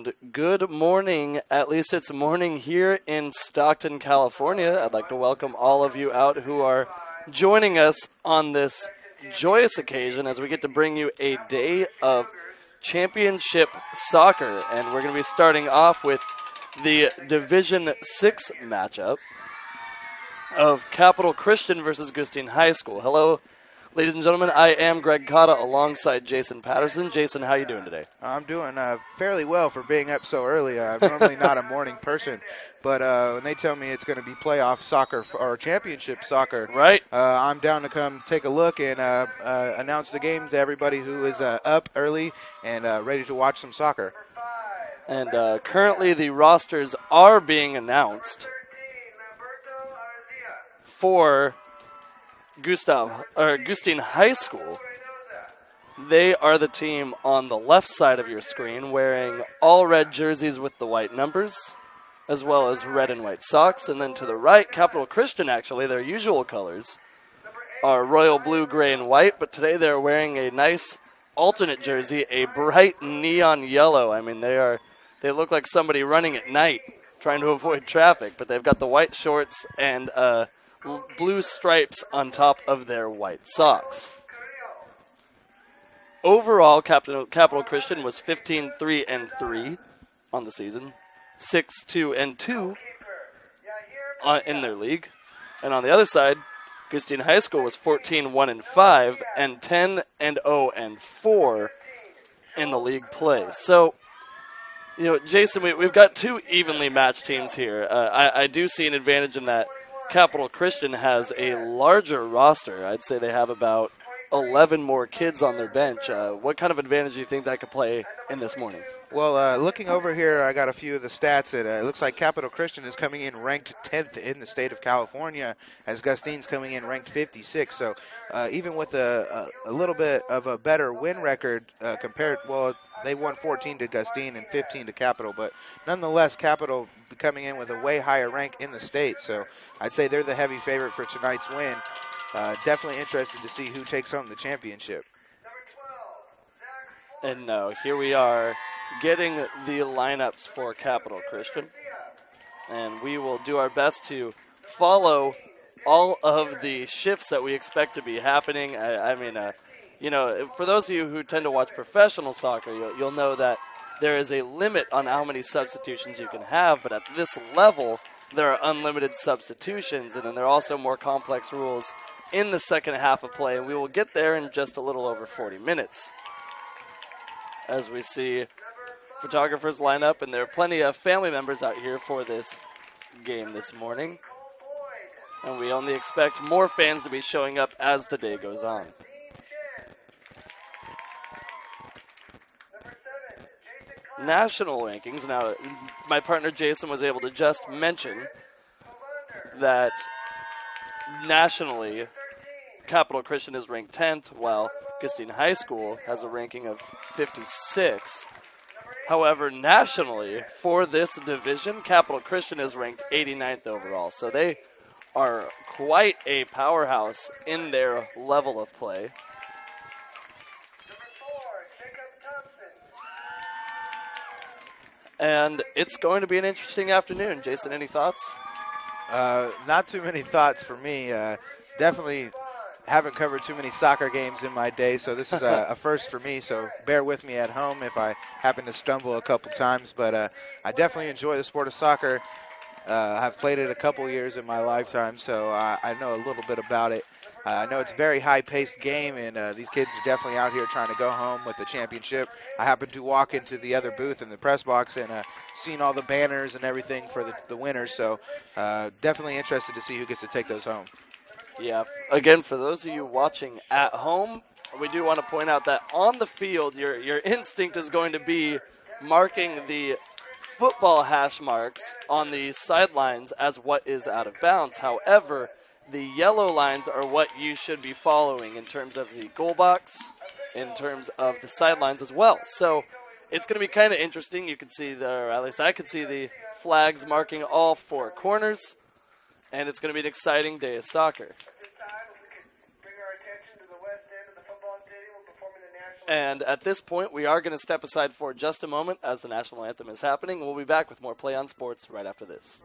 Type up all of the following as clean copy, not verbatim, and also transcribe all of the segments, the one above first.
And good morning, at least it's morning here in Stockton, California. I'd like to welcome all of you out who are joining us on this joyous occasion as we get to bring you a day of championship soccer. And we're going to be starting off with the Division 6 matchup of Capital Christian versus Gustine High School. Hello, ladies and gentlemen. I am Greg Cotta alongside Jason Patterson. Jason, how are you doing today? I'm doing fairly well for being up so early. I'm normally not a morning person, but when they tell me it's going to be playoff soccer or championship soccer, right? I'm down to come take a look and announce the game to everybody who is up early and ready to watch some soccer. And currently the rosters are being announced for Gustine High School. They are the team on the left side of your screen wearing all red jerseys with the white numbers, as well as red and white socks. And then to the right, Capital Christian, actually, their usual colors are royal blue, gray, and white, but today they're wearing a nice alternate jersey, a bright neon yellow. I mean, they look like somebody running at night trying to avoid traffic, but they've got the white shorts and blue stripes on top of their white socks. Overall, Capital Christian was 15-3-3 on the season, 6-2-2 in their league. And on the other side, Gustine High School was 14-1-5 and 10-0-4 in the league play. So, you know, Jason, we've got two evenly matched teams here. I do see an advantage in that Capital Christian has a larger roster. I'd say they have about 11 more kids on their bench. What kind of advantage do you think that could play in this morning? Well, looking over here, I got a few of the stats. It looks like Capital Christian is coming in ranked 10th in the state of California, as Gustine's coming in ranked 56. So even with a little bit of a better win record they won 14 to Gustine and 15 to Capital, but nonetheless, Capital coming in with a way higher rank in the state. So I'd say they're the heavy favorite for tonight's win. Definitely interested to see who takes home the championship. And here we are getting the lineups for Capital Christian. And we will do our best to follow all of the shifts that we expect to be happening. For those of you who tend to watch professional soccer, you'll know that there is a limit on how many substitutions you can have, but at this level, there are unlimited substitutions, and then there are also more complex rules in the second half of play, and we will get there in just a little over 40 minutes. As we see photographers line up, and there are plenty of family members out here for this game this morning, and we only expect more fans to be showing up as the day goes on. National rankings. Now, my partner Jason was able to just mention that nationally, Capital Christian is ranked 10th, while Gustine High School has a ranking of 56. However, nationally, for this division, Capital Christian is ranked 89th overall. So they are quite a powerhouse in their level of play. And it's going to be an interesting afternoon. Jason, any thoughts? Not too many thoughts for me. Definitely haven't covered too many soccer games in my day, so this is a first for me. So bear with me at home if I happen to stumble a couple times. But I definitely enjoy the sport of soccer. I've played it a couple years in my lifetime, so I know a little bit about it. I know it's a very high-paced game, and these kids are definitely out here trying to go home with the championship. I happened to walk into the other booth in the press box and seen all the banners and everything for the winners, so definitely interested to see who gets to take those home. Yeah, again, for those of you watching at home, we do want to point out that on the field, your instinct is going to be marking the football hash marks on the sidelines as what is out of bounds. However, the yellow lines are what you should be following in terms of the goal box, in terms of the sidelines as well. So it's going to be kind of interesting. You can see or at least I could see the flags marking all four corners, and it's going to be an exciting day of soccer. And at this point, we are going to step aside for just a moment as the national anthem is happening. We'll be back with more Play on Sports right after this.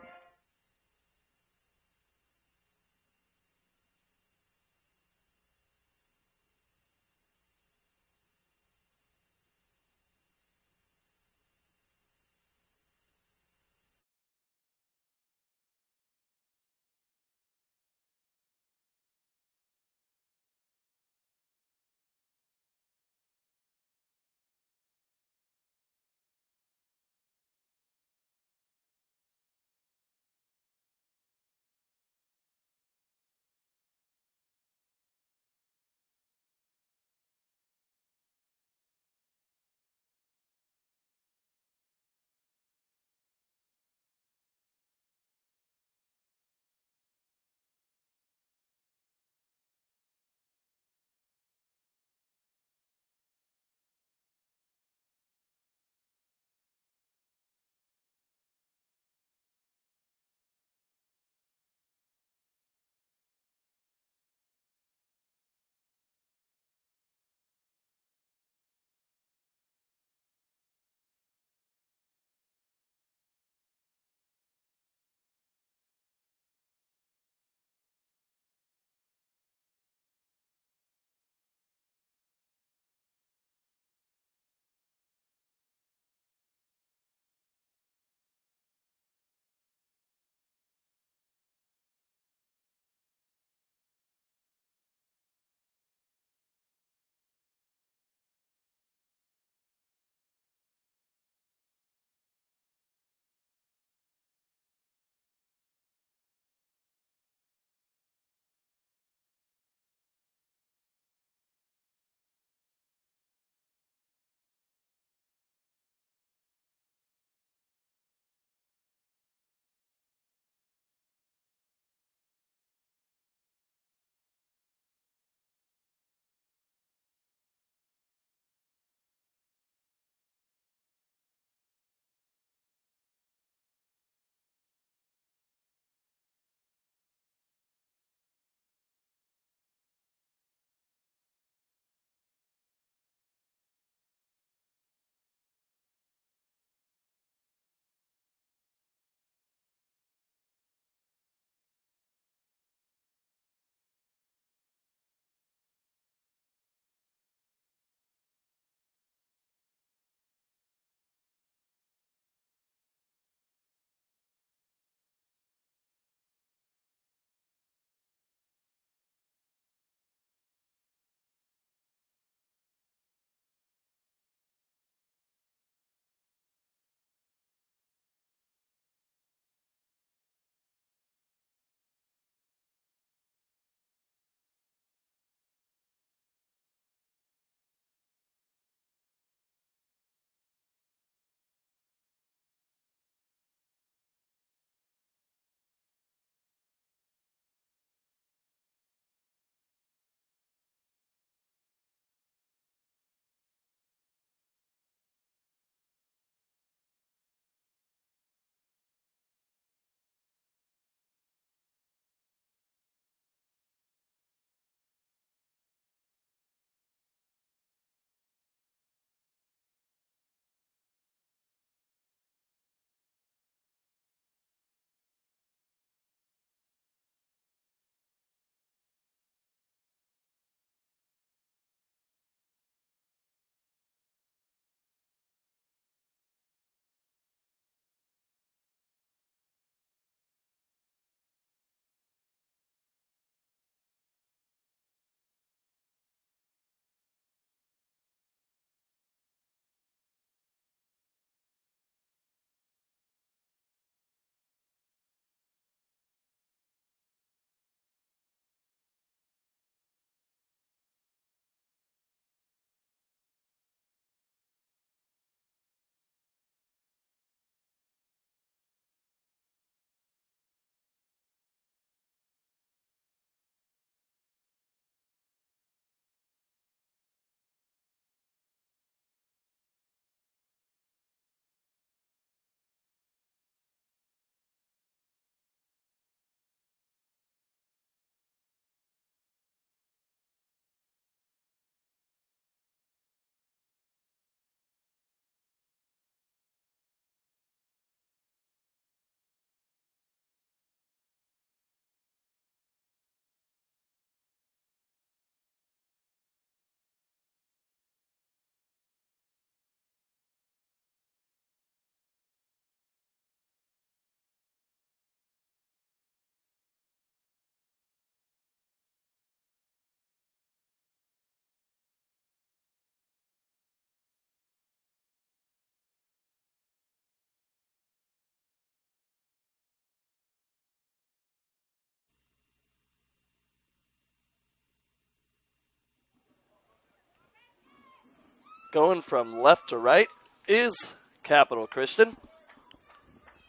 going from left to right is Capital Christian.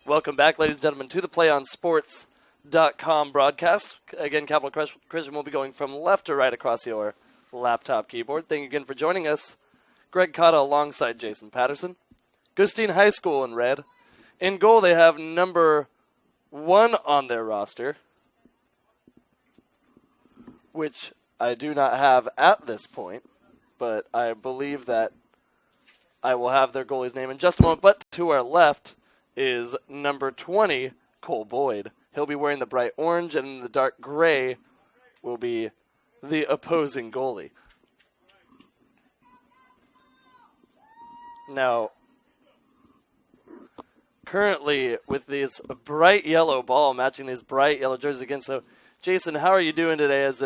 Welcome back, ladies and gentlemen, to the PlayOnSports.com broadcast. Again, Capital Christian will be going from left to right across your laptop keyboard. Thank you again for joining us. Greg Cotta alongside Jason Patterson. Gustine High School in red. In goal, they have number 1 on their roster, which I do not have at this point, but I believe that I will have their goalie's name in just a moment. But to our left is number 20, Cole Boyd. He'll be wearing the bright orange, and the dark gray will be the opposing goalie. Now, currently with this bright yellow ball matching these bright yellow jerseys again. So, Jason, how are you doing today as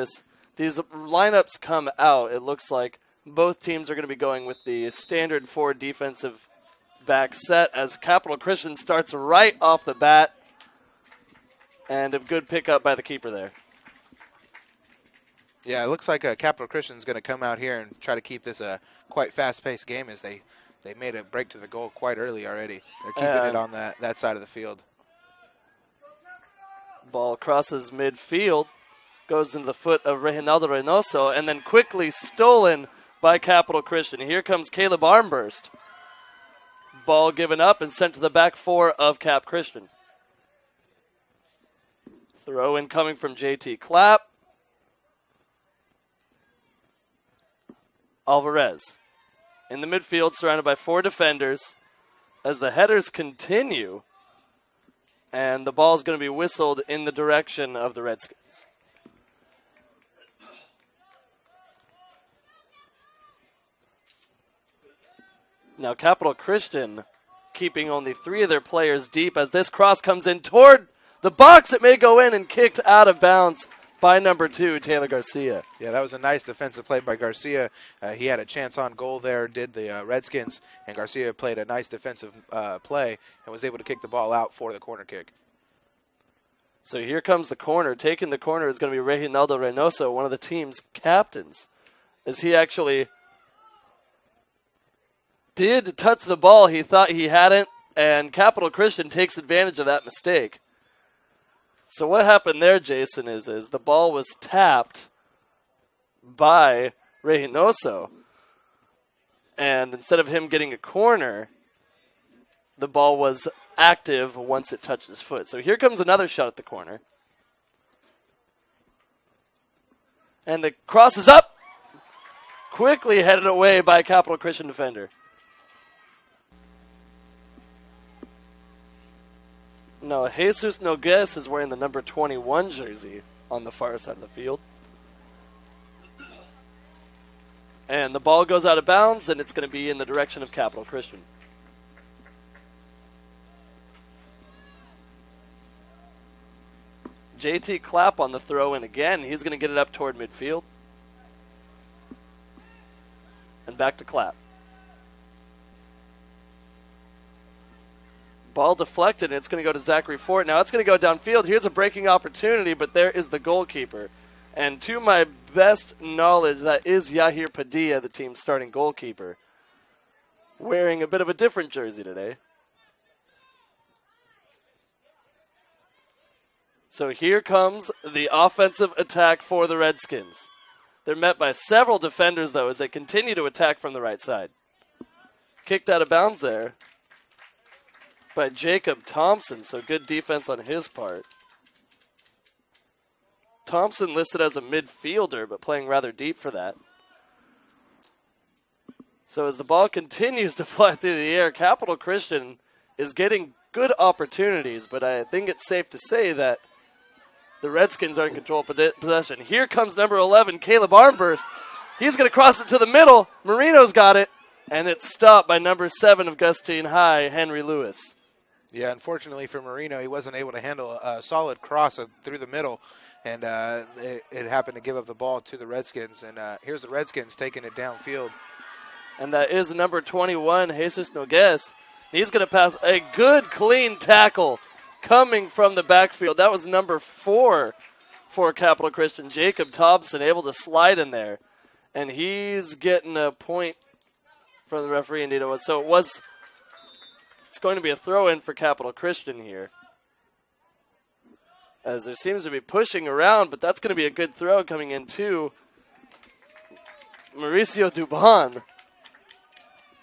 these lineups come out? It looks like both teams are going to be going with the standard 4 defensive back set as Capital Christian starts right off the bat. And a good pickup by the keeper there. Yeah, it looks like Capital Christian is going to come out here and try to keep this a quite fast-paced game as they made a break to the goal quite early already. They're keeping it on that side of the field. Ball crosses midfield, goes into the foot of Reginaldo Reynoso, and then quickly stolen by Capital Christian. Here comes Caleb Armburst. Ball given up and sent to the back 4 of Cap Christian. Throw in coming from JT Clapp. Alvarez in the midfield, surrounded by 4 defenders as the headers continue, and the ball is going to be whistled in the direction of the Redskins. Now Capital Christian keeping only 3 of their players deep as this cross comes in toward the box. It may go in and kicked out of bounds by number 2, Taylor Garcia. Yeah, that was a nice defensive play by Garcia. He had a chance on goal there, did the Redskins, and Garcia played a nice defensive play and was able to kick the ball out for the corner kick. So here comes the corner. Taking the corner is going to be Reginaldo Reynoso, one of the team's captains, as he actually did touch the ball. He thought he hadn't, and Capital Christian takes advantage of that mistake. So what happened there, Jason, is the ball was tapped by Reynoso, and instead of him getting a corner, the ball was active once it touched his foot. So here comes another shot at the corner. And the cross is up, quickly headed away by a Capital Christian defender. No, Jesus Nogues is wearing the number 21 jersey on the far side of the field. And the ball goes out of bounds, and it's going to be in the direction of Capital Christian. JT Clapp on the throw-in again. He's going to get it up toward midfield. And back to Clapp. Ball deflected, and it's going to go to Zachary Fort. Now it's going to go downfield. Here's a breaking opportunity, but there is the goalkeeper. And to my best knowledge, that is Yahir Padilla, the team's starting goalkeeper, wearing a bit of a different jersey today. So here comes the offensive attack for the Redskins. They're met by several defenders, though, as they continue to attack from the right side. Kicked out of bounds there by Jacob Thompson, so good defense on his part. Thompson listed as a midfielder, but playing rather deep for that. So as the ball continues to fly through the air, Capital Christian is getting good opportunities, but I think it's safe to say that the Redskins are in control of possession. Here comes number 11, Caleb Armburst. He's going to cross it to the middle. Marino's got it, and it's stopped by number 7 of Gustine High, Henry Lewis. Yeah, unfortunately for Marino, he wasn't able to handle a solid cross through the middle, and it happened to give up the ball to the Redskins. And here's the Redskins taking it downfield. And that is number 21, Jesus Nogues. He's going to pass a good, clean tackle coming from the backfield. That was number 4 for Capital Christian, Jacob Thompson, able to slide in there. And he's getting a point from the referee, indeed it was. So it's going to be a throw-in for Capital Christian here. As there seems to be pushing around, but that's going to be a good throw coming in to Mauricio Dubon.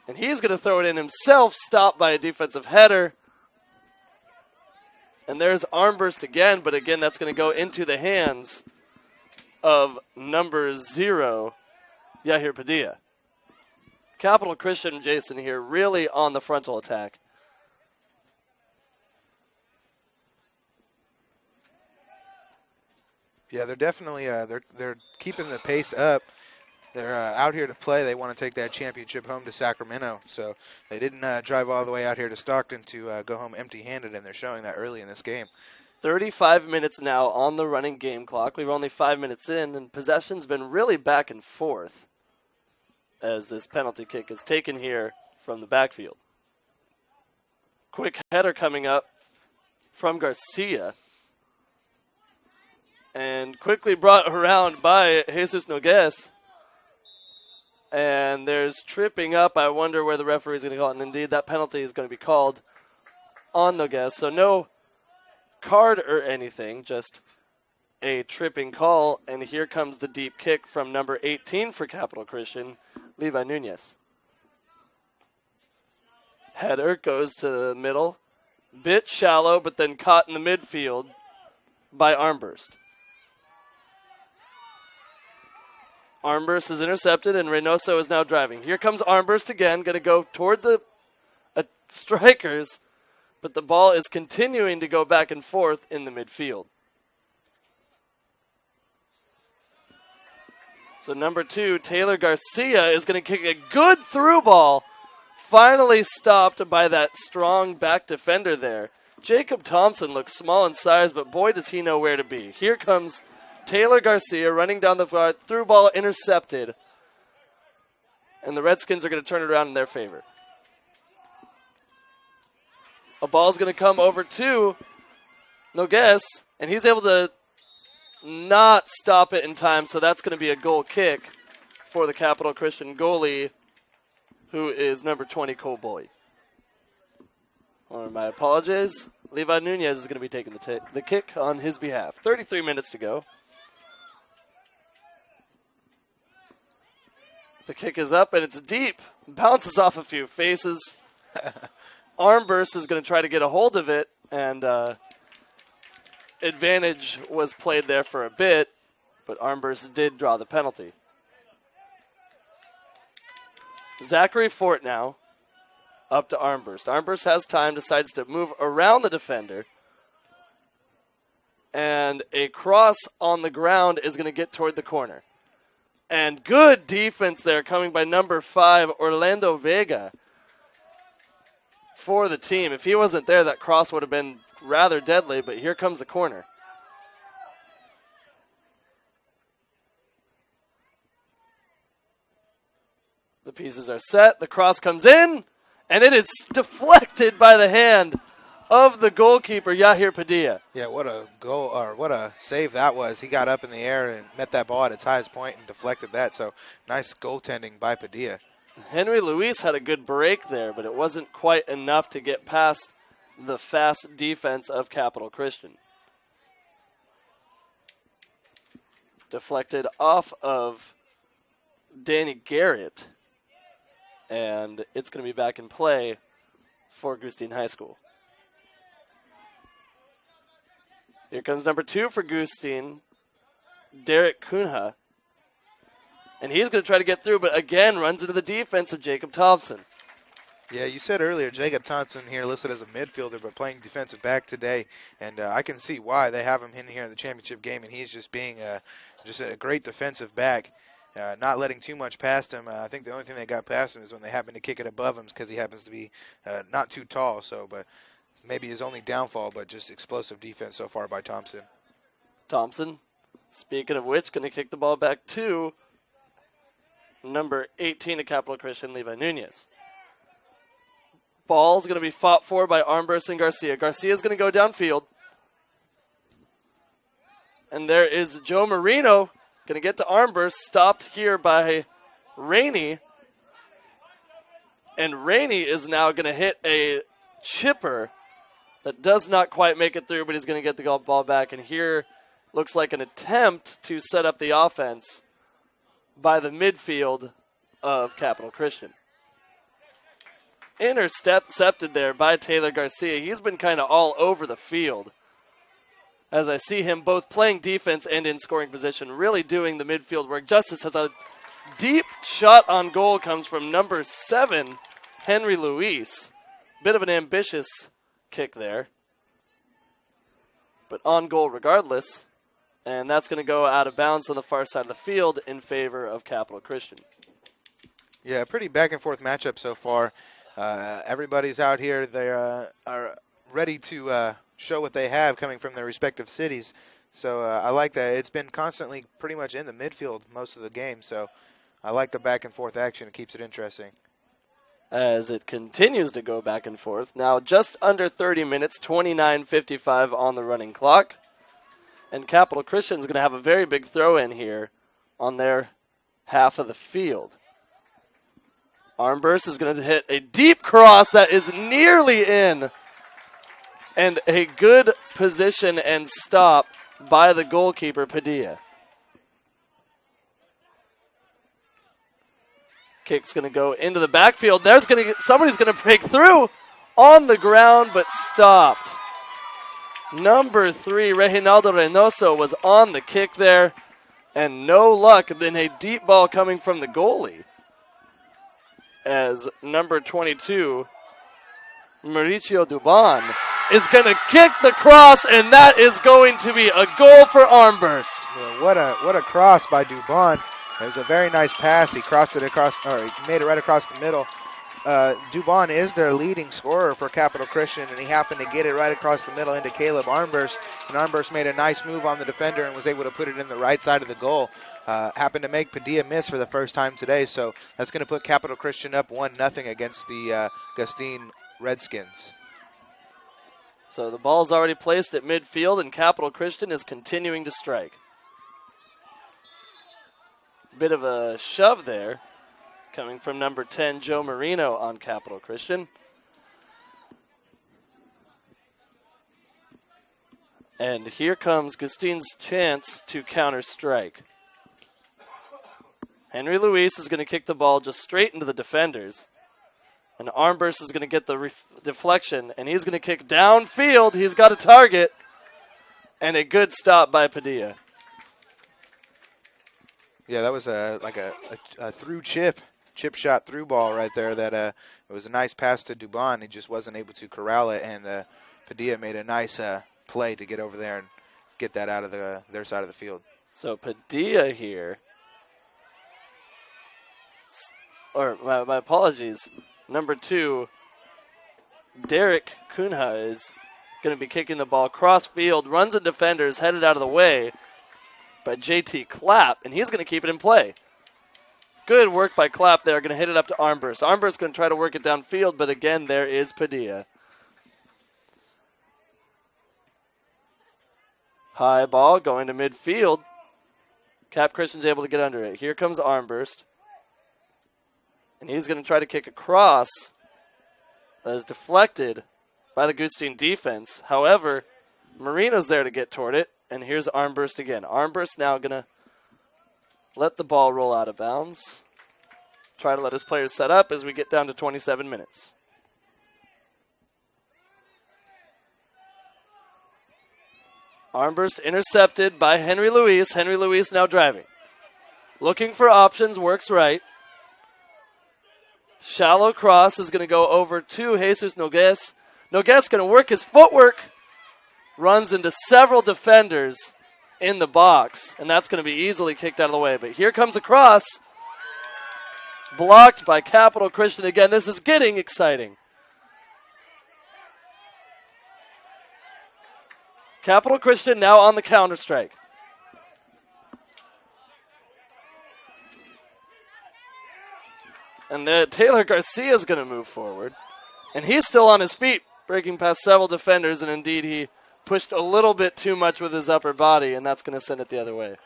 And he's going to throw it in himself, stopped by a defensive header. And there's armburst again, but again, that's going to go into the hands of number 0, Yahir Padilla. Capital Christian, Jason, here really on the frontal attack. Yeah, they're definitely they're keeping the pace up. They're out here to play. They want to take that championship home to Sacramento. So they didn't drive all the way out here to Stockton to go home empty-handed, and they're showing that early in this game. 35 minutes now on the running game clock. We're only 5 minutes in, and possession's been really back and forth as this penalty kick is taken here from the backfield. Quick header coming up from Garcia. And quickly brought around by Jesus Nogues. And there's tripping up. I wonder where the referee is going to call it. And indeed, that penalty is going to be called on Nogues. So no card or anything, just a tripping call. And here comes the deep kick from number 18 for Capital Christian, Levi Nunez. Header goes to the middle. Bit shallow, but then caught in the midfield by Armburst. Armburst is intercepted, and Reynoso is now driving. Here comes Armburst again, going to go toward the strikers, but the ball is continuing to go back and forth in the midfield. So number 2, Taylor Garcia, is going to kick a good through ball, finally stopped by that strong back defender there. Jacob Thompson looks small in size, but boy does he know where to be. Here comes Taylor Garcia running down the field, through ball intercepted. And the Redskins are going to turn it around in their favor. A ball's going to come over to Nogues, and he's able to not stop it in time, so that's going to be a goal kick for the Capital Christian goalie, who is number 20, Cole Boyd. Or my apologies. Levi Nunez is going to be taking the kick on his behalf. 33 minutes to go. The kick is up, and it's deep. Bounces off a few faces. Armburst is going to try to get a hold of it, and advantage was played there for a bit, but Armburst did draw the penalty. Zachary Fort now up to Armburst. Armburst has time, decides to move around the defender, and a cross on the ground is going to get toward the corner. And good defense there coming by number 5, Orlando Vega, for the team. If he wasn't there, that cross would have been rather deadly, but here comes the corner. The pieces are set. The cross comes in, and it is deflected by the hand of the goalkeeper, Yahir Padilla. Yeah, what a goal, or what a save that was. He got up in the air and met that ball at its highest point and deflected that. So nice goaltending by Padilla. Henry Luis had a good break there, but it wasn't quite enough to get past the fast defense of Capital Christian. Deflected off of Danny Garrett, and it's going to be back in play for Gustine High School. Here comes number 2 for Gustine, Derek Cunha. And he's going to try to get through, but again runs into the defense of Jacob Thompson. Yeah, you said earlier Jacob Thompson here listed as a midfielder but playing defensive back today. And I can see why they have him in here in the championship game, and he's just being just a great defensive back, not letting too much past him. I think the only thing they got past him is when they happened to kick it above him because he happens to be not too tall. So, but maybe his only downfall, but just explosive defense so far by Thompson. Thompson, speaking of which, going to kick the ball back to number 18 of Capital Christian, Levi Nunez. Ball's going to be fought for by Armburst and Garcia. Garcia's going to go downfield. And there is Joe Marino going to get to Armburst, stopped here by Rainey. And Rainey is now going to hit a chipper that does not quite make it through, but he's going to get the ball back. And here looks like an attempt to set up the offense by the midfield of Capital Christian. Intercepted there by Taylor Garcia. He's been kind of all over the field, as I see him both playing defense and in scoring position, really doing the midfield work. Justice has a deep shot on goal, comes from number 7, Henry Luis. Bit of an ambitious kick there, but on goal regardless. And that's going to go out of bounds on the far side of the field in favor of Capital Christian. Yeah, pretty back and forth matchup so far. Everybody's out here. They are ready to show what they have coming from their respective cities. So I like that. It's been constantly pretty much in the midfield most of the game. So I like the back and forth action. It keeps it interesting. As it continues to go back and forth. Now just under 30 minutes, 29:55 on the running clock. And Capital Christian is going to have a very big throw-in here on their half of the field. Armburst is going to hit a deep cross that is nearly in. And a good position and stop by the goalkeeper, Padilla. Kick's going to go into the backfield. Somebody's going to break through on the ground, but stopped. Number 3, Reginaldo Reynoso, was on the kick there, and no luck. Then a deep ball coming from the goalie, as number 22, Mauricio Duban, is going to kick the cross, and that is going to be a goal for Armburst. Yeah, what a cross by Duban. It was a very nice pass. He crossed it across, or he made it right across the middle. Duban is their leading scorer for Capital Christian, and he happened to get it right across the middle into Caleb Armburst. And Armburst made a nice move on the defender and was able to put it in the right side of the goal. Happened to make Padilla miss for the first time today, so that's going to put Capital Christian up 1-0 against the Gustine Redskins. So the ball's already placed at midfield, and Capital Christian is continuing to strike. Bit of a shove there, coming from number 10, Joe Marino, on Capital Christian. And here comes Gustine's chance to counter-strike. Henry Luis is going to kick the ball just straight into the defenders. And Armburst is going to get the deflection, and he's going to kick downfield. He's got a target, and a good stop by Padilla. Yeah, that was a through chip shot through ball right there. That it was a nice pass to Duban. He just wasn't able to corral it, and Padilla made a nice play to get over there and get that out of their side of the field. So Padilla here, or my apologies, number 2, Derek Cunha, is going to be kicking the ball cross field, runs in defenders, headed out of the way by JT Clapp, and he's going to keep it in play. Good work by Clapp there. Going to hit it up to Armburst. Armburst going to try to work it downfield, but again, there is Padilla. High ball going to midfield. Cap Christian's able to get under it. Here comes Armburst. And he's going to try to kick across. That is deflected by the Gustine defense. However, Marino's there to get toward it. And here's Armburst again. Armburst now going to let the ball roll out of bounds. Try to let his players set up as we get down to 27 minutes. Armburst intercepted by Henry Luis. Henry Luis now driving. Looking for options, works right. Shallow cross is going to go over to Jesus Nogues. Nogues going to work his footwork. Runs into several defenders in the box, and that's going to be easily kicked out of the way. But here comes a cross. Blocked by Capital Christian again. This is getting exciting. Capital Christian now on the counter-strike. And Taylor Garcia is going to move forward. And he's still on his feet, breaking past several defenders, and indeed he pushed a little bit too much with his upper body, and that's going to send it the other way.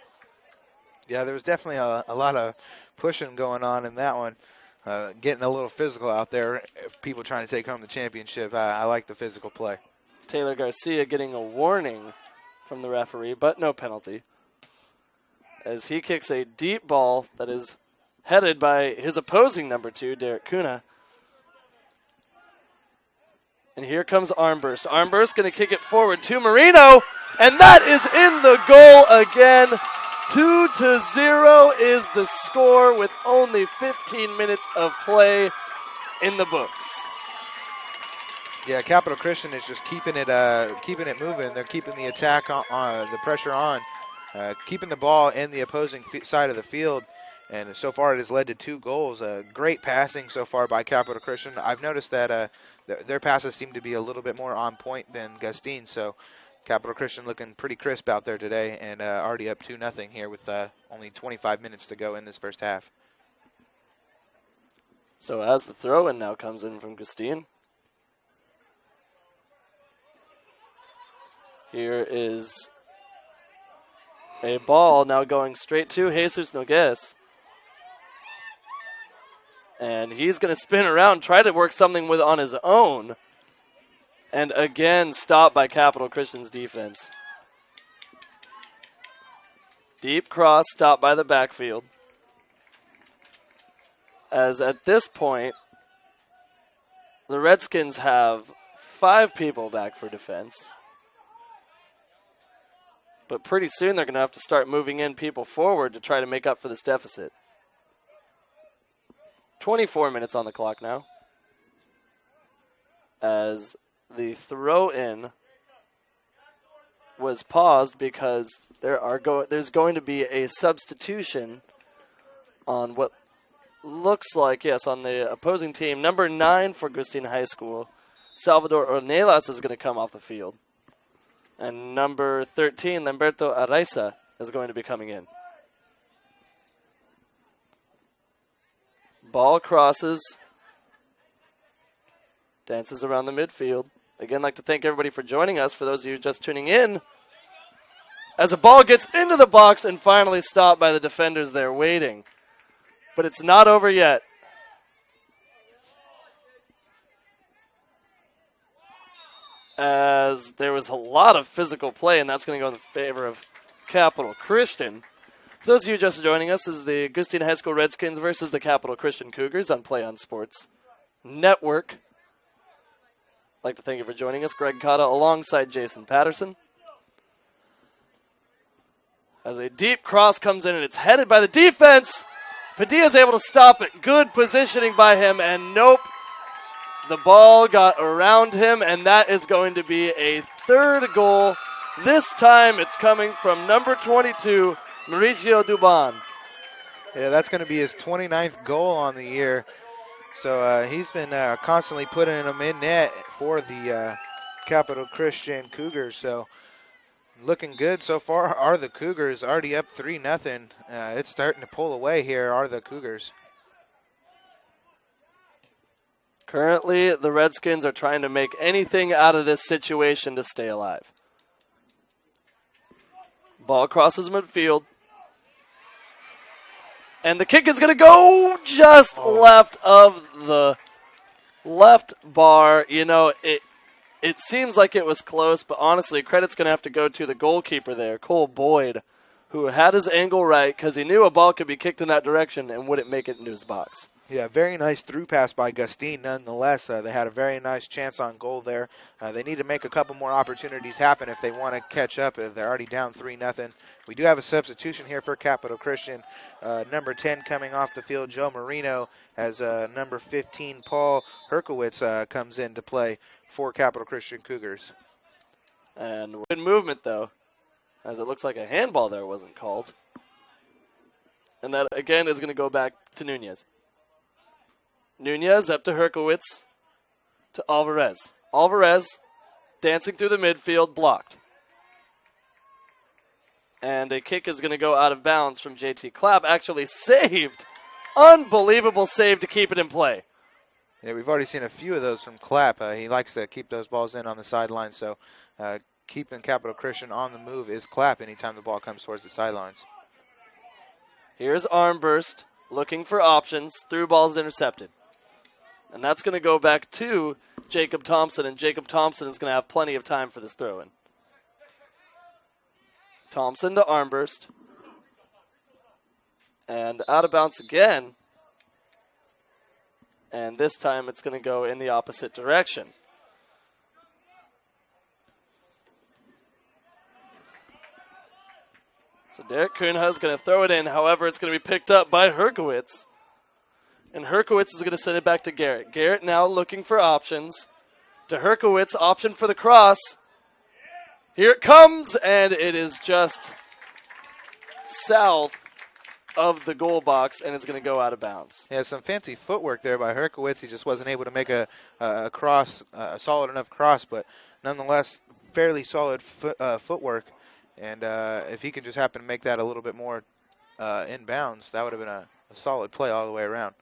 Yeah, there was definitely a lot of pushing going on in that one. getting a little physical out there. People trying to take home the championship. I like the physical play. Taylor Garcia getting a warning from the referee, but no penalty, as he kicks a deep ball that is headed by his opposing number 2, Derek Kuna. And here comes Armburst. Armburst going to kick it forward to Marino, and that is in the goal again. 2-0 is the score with only 15 minutes of play in the books. Yeah, Capital Christian is just keeping it moving. They're keeping the attack on the pressure on, keeping the ball in the opposing side of the field. And so far it has led to 2 goals. Great passing so far by Capital Christian. I've noticed that their passes seem to be a little bit more on point than Gustine. So Capital Christian looking pretty crisp out there today, and already up 2-0 here with only 25 minutes to go in this first half. So as the throw-in now comes in from Gustine. Here is a ball now going straight to Jesus Nogues. And he's going to spin around, try to work something on his own. And again, stopped by Capital Christian's defense. Deep cross, stopped by the backfield. As at this point, the Redskins have 5 people back for defense. But pretty soon they're going to have to start moving in people forward to try to make up for this deficit. 24 minutes on the clock now, as the throw-in was paused because there's going to be a substitution on what looks like, yes, on the opposing team. Number 9 for Gustine High School, Salvador Ornelas, is going to come off the field. And number 13, Lamberto Araiza, is going to be coming in. Ball crosses, dances around the midfield. Again, I'd like to thank everybody for joining us. For those of you just tuning in, as a ball gets into the box and finally stopped by the defenders there waiting. But it's not over yet. As there was a lot of physical play, and that's going to go in favor of Capital Christian. For those of you just joining us, this is the Gustine High School Redskins versus the Capital Christian Cougars on PlayOn Sports Network. I'd like to thank you for joining us. Greg Cotta alongside Jason Patterson. As a deep cross comes in, and it's headed by the defense. Padilla's able to stop it. Good positioning by him, and nope. The ball got around him, and that is going to be a 3rd goal. This time it's coming from number 22, Mauricio Duban. Yeah, that's going to be his 29th goal on the year. So he's been constantly putting them in net for the Capital Christian Cougars. So looking good so far are the Cougars, already up 3-0. It's starting to pull away here are the Cougars. Currently, the Redskins are trying to make anything out of this situation to stay alive. Ball crosses midfield. And the kick is going to go just left of the left bar. You know, it seems like it was close, but honestly, credit's going to have to go to the goalkeeper there, Cole Boyd, who had his angle right because he knew a ball could be kicked in that direction and wouldn't make it into his box. Yeah, very nice through pass by Gustine nonetheless. They had a very nice chance on goal there. They need to make a couple more opportunities happen if they want to catch up. They're already down 3-0. We do have a substitution here for Capital Christian. Number 10 coming off the field, Joe Marino, as number 15, Paul Herkowitz, comes in to play for Capital Christian Cougars. And good movement, though, as it looks like a handball there wasn't called. And that, again, is going to go back to Nunez. Nunez up to Herkowitz to Alvarez. Alvarez dancing through the midfield, blocked. And a kick is going to go out of bounds from JT Clapp. Actually saved. Unbelievable save to keep it in play. Yeah, we've already seen a few of those from Clapp. He likes to keep those balls in on the sidelines, so keeping Capital Christian on the move is Clapp anytime the ball comes towards the sidelines. Here's Armburst. looking for options. Through ball is intercepted. And that's going to go back to Jacob Thompson, and Jacob Thompson is going to have plenty of time for this throw-in. Thompson to Armburst. And out of bounds again. And this time it's going to go in the opposite direction. So Derek Kuhnha is going to throw it in. However, it's going to be picked up by Herkowitz. And Herkowitz is going to send it back to Garrett. Garrett now looking for options. To Herkowitz, option for the cross. Here it comes, and it is just south of the goal box, and it's going to go out of bounds. Yeah, some fancy footwork there by Herkowitz. He just wasn't able to make a cross, a solid enough cross, but nonetheless, fairly solid footwork. And if he could just happen to make that a little bit more in bounds, that would have been a solid play all the way around.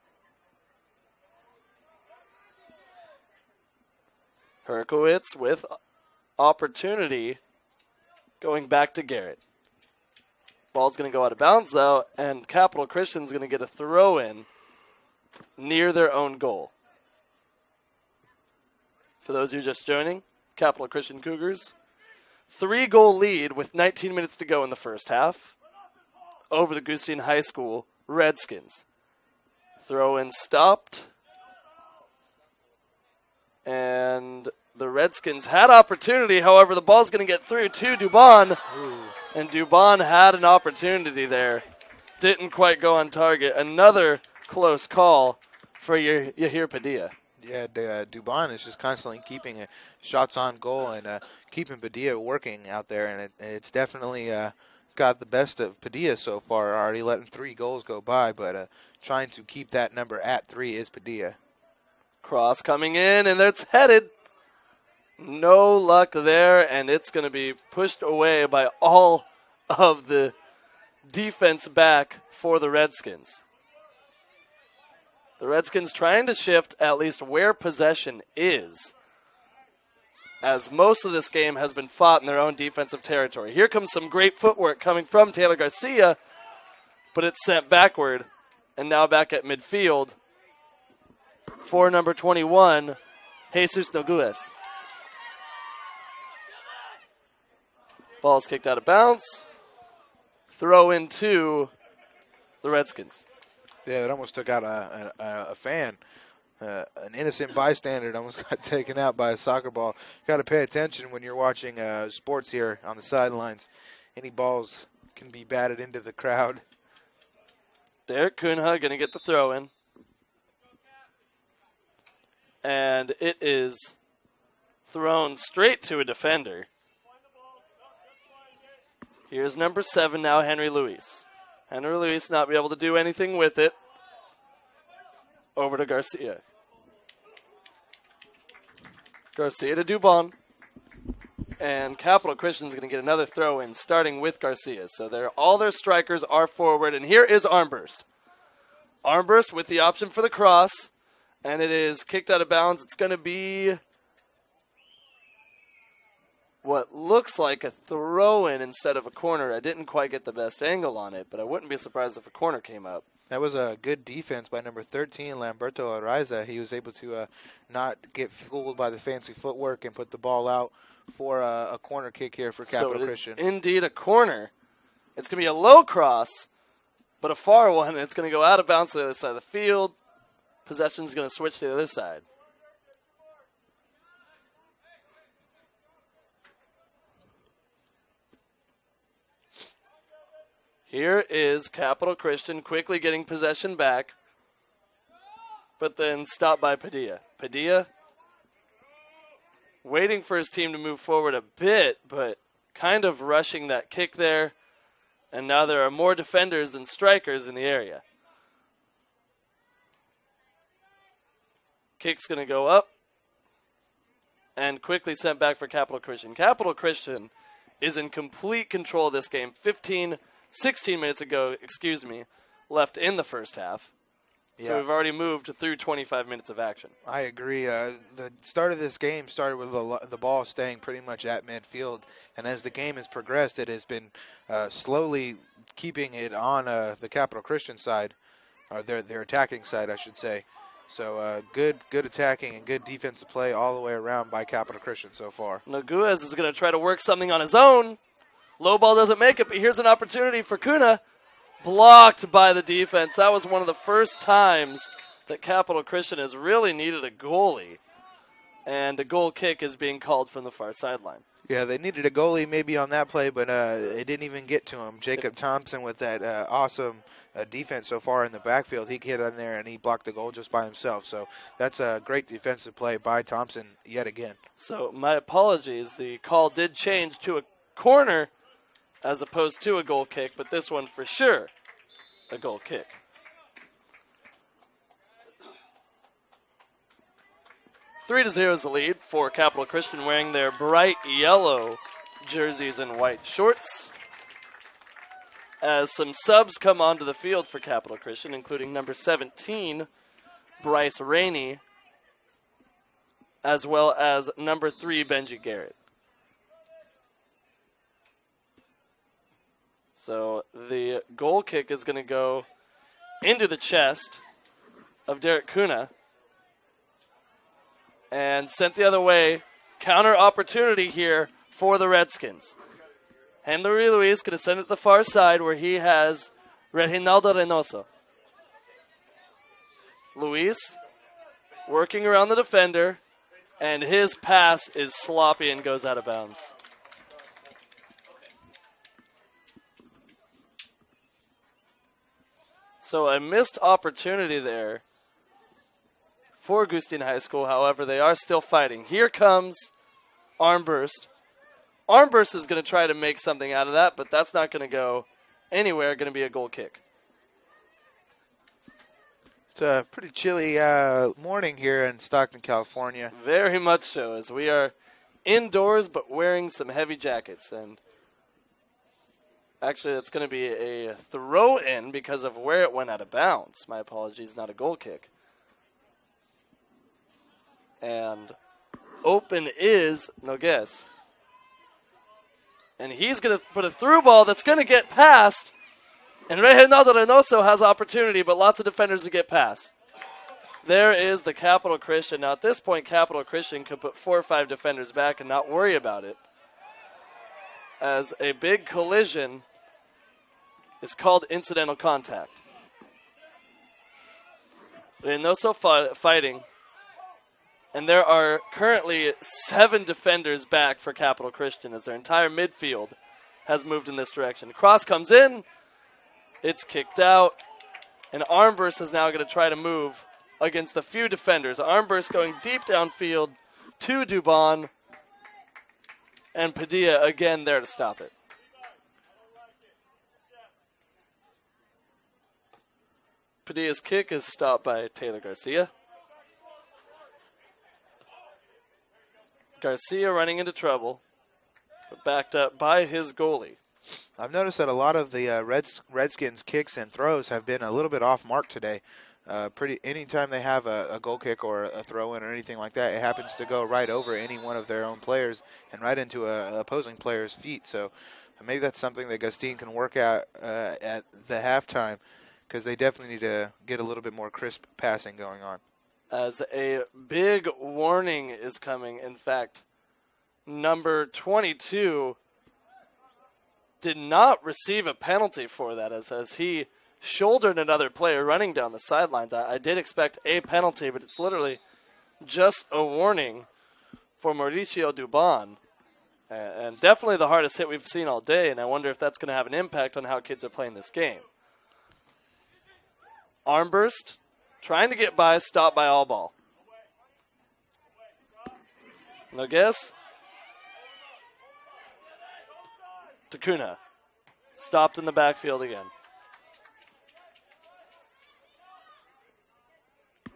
Herkowitz with opportunity going back to Garrett. Ball's going to go out of bounds, though, and Capital Christian's going to get a throw-in near their own goal. For those of you just joining, Capital Christian Cougars, 3-goal lead with 19 minutes to go in the first half over the Gustine High School Redskins. Throw-in stopped. And the Redskins had opportunity. However, the ball's going to get through to Dubon. Ooh. And Dubon had an opportunity there. Didn't quite go on target. Another close call for Yahir Padilla. Yeah, Dubon is just constantly keeping shots on goal and keeping Padilla working out there. And it's definitely got the best of Padilla so far, already letting 3 goals go by. But trying to keep that number at 3 is Padilla. Cross coming in, and it's headed. No luck there, and it's going to be pushed away by all of the defense back for the Redskins. The Redskins trying to shift at least where possession is, as most of this game has been fought in their own defensive territory. Here comes some great footwork coming from Taylor Garcia, but it's sent backward, and now back at midfield for number 21, Jesus Noguez. Ball's kicked out of bounds. Throw into the Redskins. Yeah, it almost took out a fan. An innocent bystander almost got taken out by a soccer ball. Got to pay attention when you're watching sports here on the sidelines. Any balls can be batted into the crowd. Derek Kuhnha going to get the throw in. And it is thrown straight to a defender. Here's number 7 now, Henry Luis. Henry Luis not be able to do anything with it. Over to Garcia. Garcia to Dubon. And Capital Christian's going to get another throw in, starting with Garcia. So all their strikers are forward, and here is Armburst. Armburst with the option for the cross. And it is kicked out of bounds. It's going to be what looks like a throw-in instead of a corner. I didn't quite get the best angle on it, but I wouldn't be surprised if a corner came up. That was a good defense by number 13, Lamberto Araiza. He was able to not get fooled by the fancy footwork and put the ball out for a corner kick here for Capital Christian. Indeed, a corner. It's going to be a low cross, but a far one. It's going to go out of bounds to the other side of the field. Possession is going to switch to the other side. Here is Capital Christian quickly getting possession back, but then stopped by Padilla. Padilla waiting for his team to move forward a bit, but kind of rushing that kick there. And now there are more defenders than strikers in the area. Kick's going to go up and quickly sent back for Capital Christian. Capital Christian is in complete control of this game. 16 minutes ago, left in the first half. Yeah. So we've already moved through 25 minutes of action. I agree. The start of this game started with the ball staying pretty much at midfield, and as the game has progressed, it has been slowly keeping it on the Capital Christian side. or their attacking side, I should say. So good attacking and good defensive play all the way around by Capital Christian so far. Noguez is going to try to work something on his own. Low ball doesn't make it, but here's an opportunity for Kuna. Blocked by the defense. That was one of the first times that Capital Christian has really needed a goalie. And a goal kick is being called from the far sideline. Yeah, they needed a goalie maybe on that play, but it didn't even get to him. Jacob Thompson with that awesome defense so far in the backfield. He hit on there and he blocked the goal just by himself. So that's a great defensive play by Thompson yet again. So my apologies. The call did change to a corner as opposed to a goal kick, but this one for sure a goal kick. Three to 0 is the lead for Capital Christian, wearing their bright yellow jerseys and white shorts. As some subs come onto the field for Capital Christian, including number 17, Bryce Rainey, as well as number 3, Benji Garrett. So the goal kick is going to go into the chest of Derek Kuna. And sent the other way. Counter opportunity here for the Redskins. Henry Luis going to send it to the far side where he has Reginaldo Reynoso. Luis working around the defender, and his pass is sloppy and goes out of bounds. So a missed opportunity there for Gustine High School. However, they are still fighting. Here comes Armburst. Armburst is going to try to make something out of that, but that's not going to go anywhere. Going to be a goal kick. It's a pretty chilly morning here in Stockton, California. Very much so, as we are indoors but wearing some heavy jackets. And actually, that's going to be a throw-in because of where it went out of bounds. My apologies, not a goal kick. And open is Noguez. And he's going to put a through ball that's going to get past. And Reginaldo Reynoso has opportunity, but lots of defenders to get past. There is the Capital Christian. Now, at this point, Capital Christian could put 4 or 5 defenders back and not worry about it, as a big collision is called incidental contact. Reynoso fighting. And there are currently 7 defenders back for Capital Christian as their entire midfield has moved in this direction. Cross comes in. It's kicked out. And Armburst is now going to try to move against the few defenders. Armburst going deep downfield to Dubon. And Padilla again there to stop it. Padilla's kick is stopped by Taylor Garcia. Garcia running into trouble, but backed up by his goalie. I've noticed that a lot of the Redskins kicks and throws have been a little bit off mark today. Anytime they have a goal kick or a throw-in or anything like that, it happens to go right over any one of their own players and right into an opposing player's feet. So maybe that's something that Gustine can work out at the halftime, because they definitely need to get a little bit more crisp passing going on. As a big warning is coming. In fact, number 22 did not receive a penalty for that as he shouldered another player running down the sidelines. I did expect a penalty, but it's literally just a warning for Mauricio Dubon. And definitely the hardest hit we've seen all day, and I wonder if that's going to have an impact on how kids are playing this game. Armburst trying to get by, stopped by all ball. Noguez. Takuna. Stopped in the backfield again.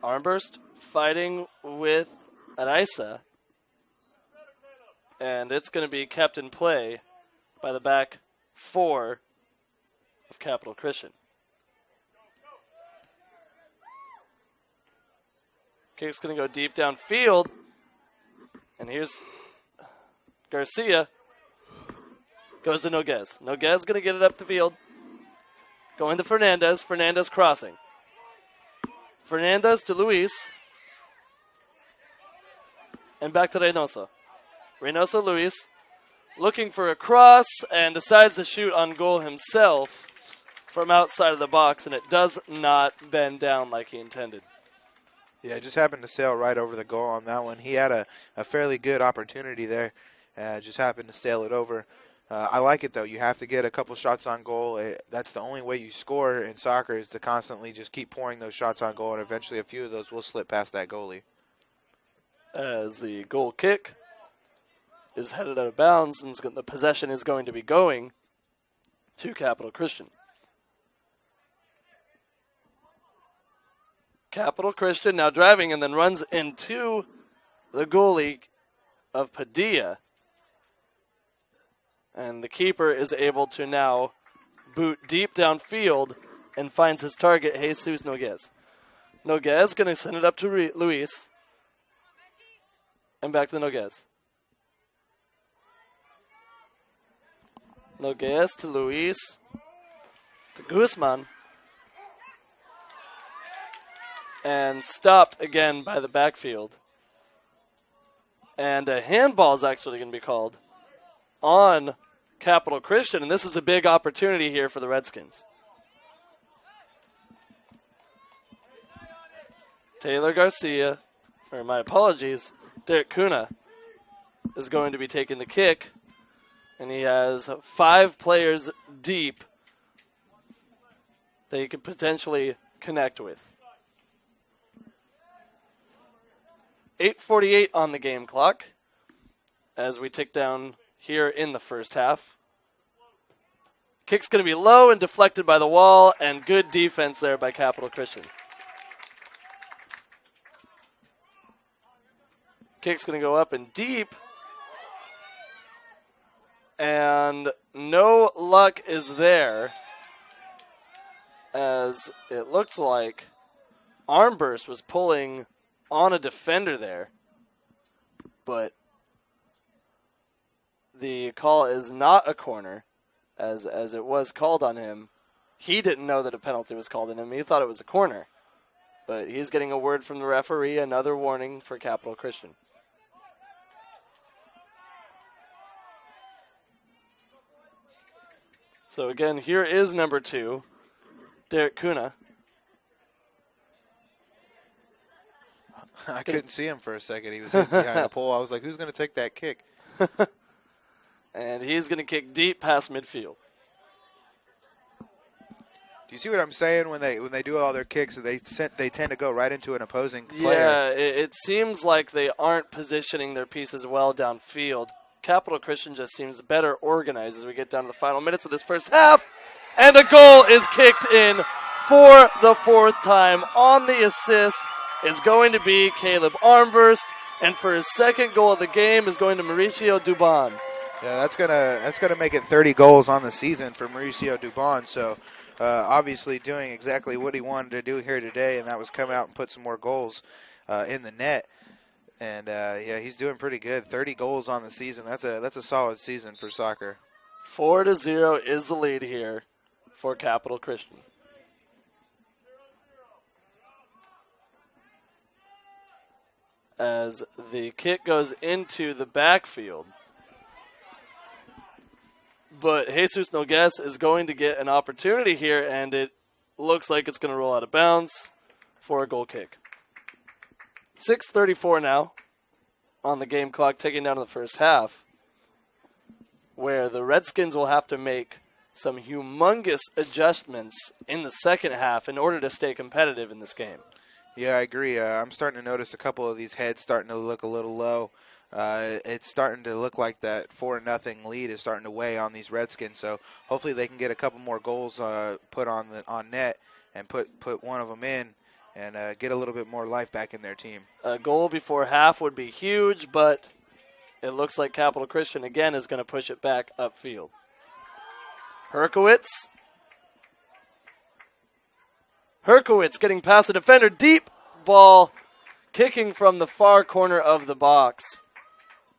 Armburst fighting with Araiza. And it's going to be kept in play by the back 4 of Capital Christian. Kick's going to go deep downfield. And here's Garcia. Goes to Noguez. Noguez going to get it up the field. Going to Fernandez. Fernandez crossing. Fernandez to Luis. And back to Reynoso. Reynoso, Luis. Looking for a cross and decides to shoot on goal himself from outside of the box, and it does not bend down like he intended. Yeah, just happened to sail right over the goal on that one. He had a fairly good opportunity there. Just happened to sail it over. I like it, though. You have to get a couple shots on goal. That's the only way you score in soccer is to constantly just keep pouring those shots on goal, and eventually a few of those will slip past that goalie. As the goal kick is headed out of bounds, and the possession is going to be going to Capital Christian. Capital Christian now driving and then runs into the goalie of Padilla. And the keeper is able to now boot deep downfield and finds his target, Jesus Noguez. Noguez going to send it up to Luis. And back to Noguez. Noguez to Luis. To Guzman. And stopped again by the backfield. And a handball is actually going to be called on Capital Christian. And this is a big opportunity here for the Redskins. Taylor Garcia, or my apologies, Derek Kuna is going to be taking the kick, and he has 5 players deep that he could potentially connect with. 8:48 on the game clock as we tick down here in the first half. Kick's going to be low and deflected by the wall, and good defense there by Capital Christian. Kick's going to go up and deep. And no luck is there, as it looks like Armburst was pulling on a defender there. But the call is not a corner, as it was called on him. He didn't know that a penalty was called on him. He thought it was a corner. But he's getting a word from the referee, another warning for Capital Christian. So again, here is number 2, Derek Kuna. I couldn't see him for a second. He was hidden behind the pole. I was like, who's going to take that kick? And he's going to kick deep past midfield. Do you see what I'm saying? When they do all their kicks, they tend to go right into an opposing player. Yeah, it seems like they aren't positioning their pieces well downfield. Capital Christian just seems better organized as we get down to the final minutes of this first half. And a goal is kicked in for the 4th time. On the assist is going to be Caleb Armburst. And for his 2nd goal of the game is going to Mauricio Dubon. Yeah, that's gonna make it 30 goals on the season for Mauricio Dubon. So obviously doing exactly what he wanted to do here today, and that was come out and put some more goals in the net. And, yeah, he's doing pretty good. 30 goals on the season. That's a solid season for soccer. 4-0 is the lead here for Capital Christian. As the kick goes into the backfield. But Jesus Noguez is going to get an opportunity here, and it looks like it's going to roll out of bounds for a goal kick. 6:34 now on the game clock, taking down to the first half, where the Redskins will have to make some humongous adjustments in the second half in order to stay competitive in this game. Yeah, I agree. I'm starting to notice a couple of these heads starting to look a little low. It's starting to look like that 4-0 lead is starting to weigh on these Redskins. So hopefully they can get a couple more goals put on net and put one of them in and get a little bit more life back in their team. A goal before half would be huge, but it looks like Capital Christian again is going to push it back upfield. Herkowitz getting past the defender. Deep ball kicking from the far corner of the box.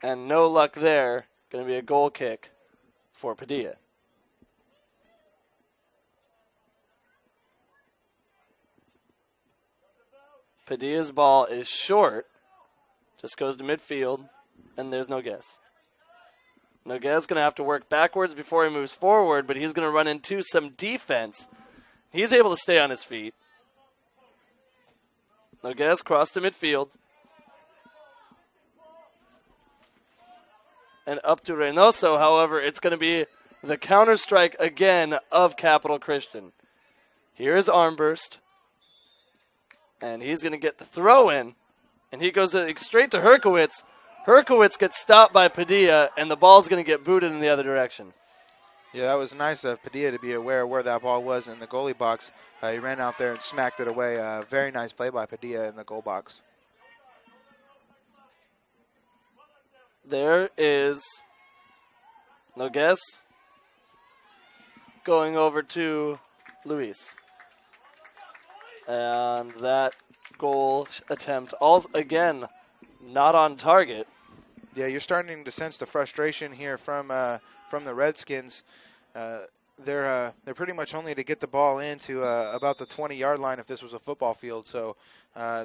And no luck there. Going to be a goal kick for Padilla. Padilla's ball is short, just goes to midfield, and there's Noguez. Noguez going to have to work backwards before he moves forward, but he's going to run into some defense. He's able to stay on his feet. Noguez crossed to midfield. And up to Reynoso, however, it's going to be the counter strike again of Capital Christian. Here's Armburst. And he's going to get the throw in. And he goes straight to Herkowitz. Herkowitz gets stopped by Padilla, and the ball's going to get booted in the other direction. Yeah, that was nice of Padilla to be aware of where that ball was in the goalie box. He ran out there and smacked it away. Very nice play by Padilla in the goal box. There is Noguez going over to Luis. And that goal attempt, again, not on target. Yeah, you're starting to sense the frustration here from the Redskins. They're pretty much only to get the ball into about the 20-yard line if this was a football field. So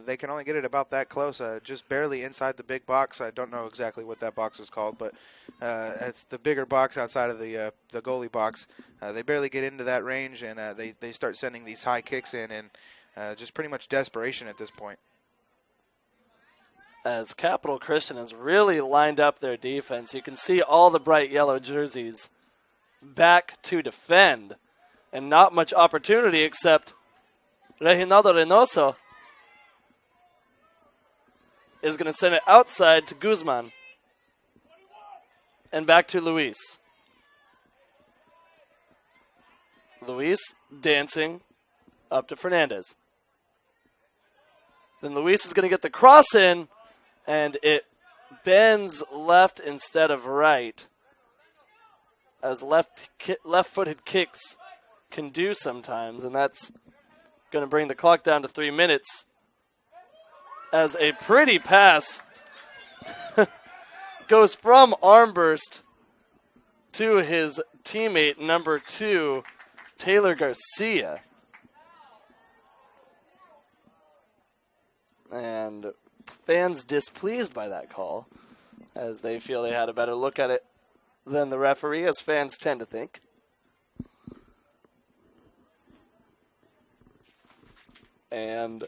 they can only get it about that close, just barely inside the big box. I don't know exactly what that box is called, but it's the bigger box outside of the goalie box. They barely get into that range, and they start sending these high kicks in, and just pretty much desperation at this point. As Capital Christian has really lined up their defense, you can see all the bright yellow jerseys back to defend, and not much opportunity except Reginaldo Reynoso is going to send it outside to Guzman and back to Luis. Luis dancing up to Fernandez. Then Luis is going to get the cross in, and it bends left instead of right, as left-footed kicks can do sometimes, and that's going to bring the clock down to 3 minutes. As a pretty pass goes from Armburst to his teammate, number 2, Taylor Garcia. And fans displeased by that call, as they feel they had a better look at it than the referee, as fans tend to think. And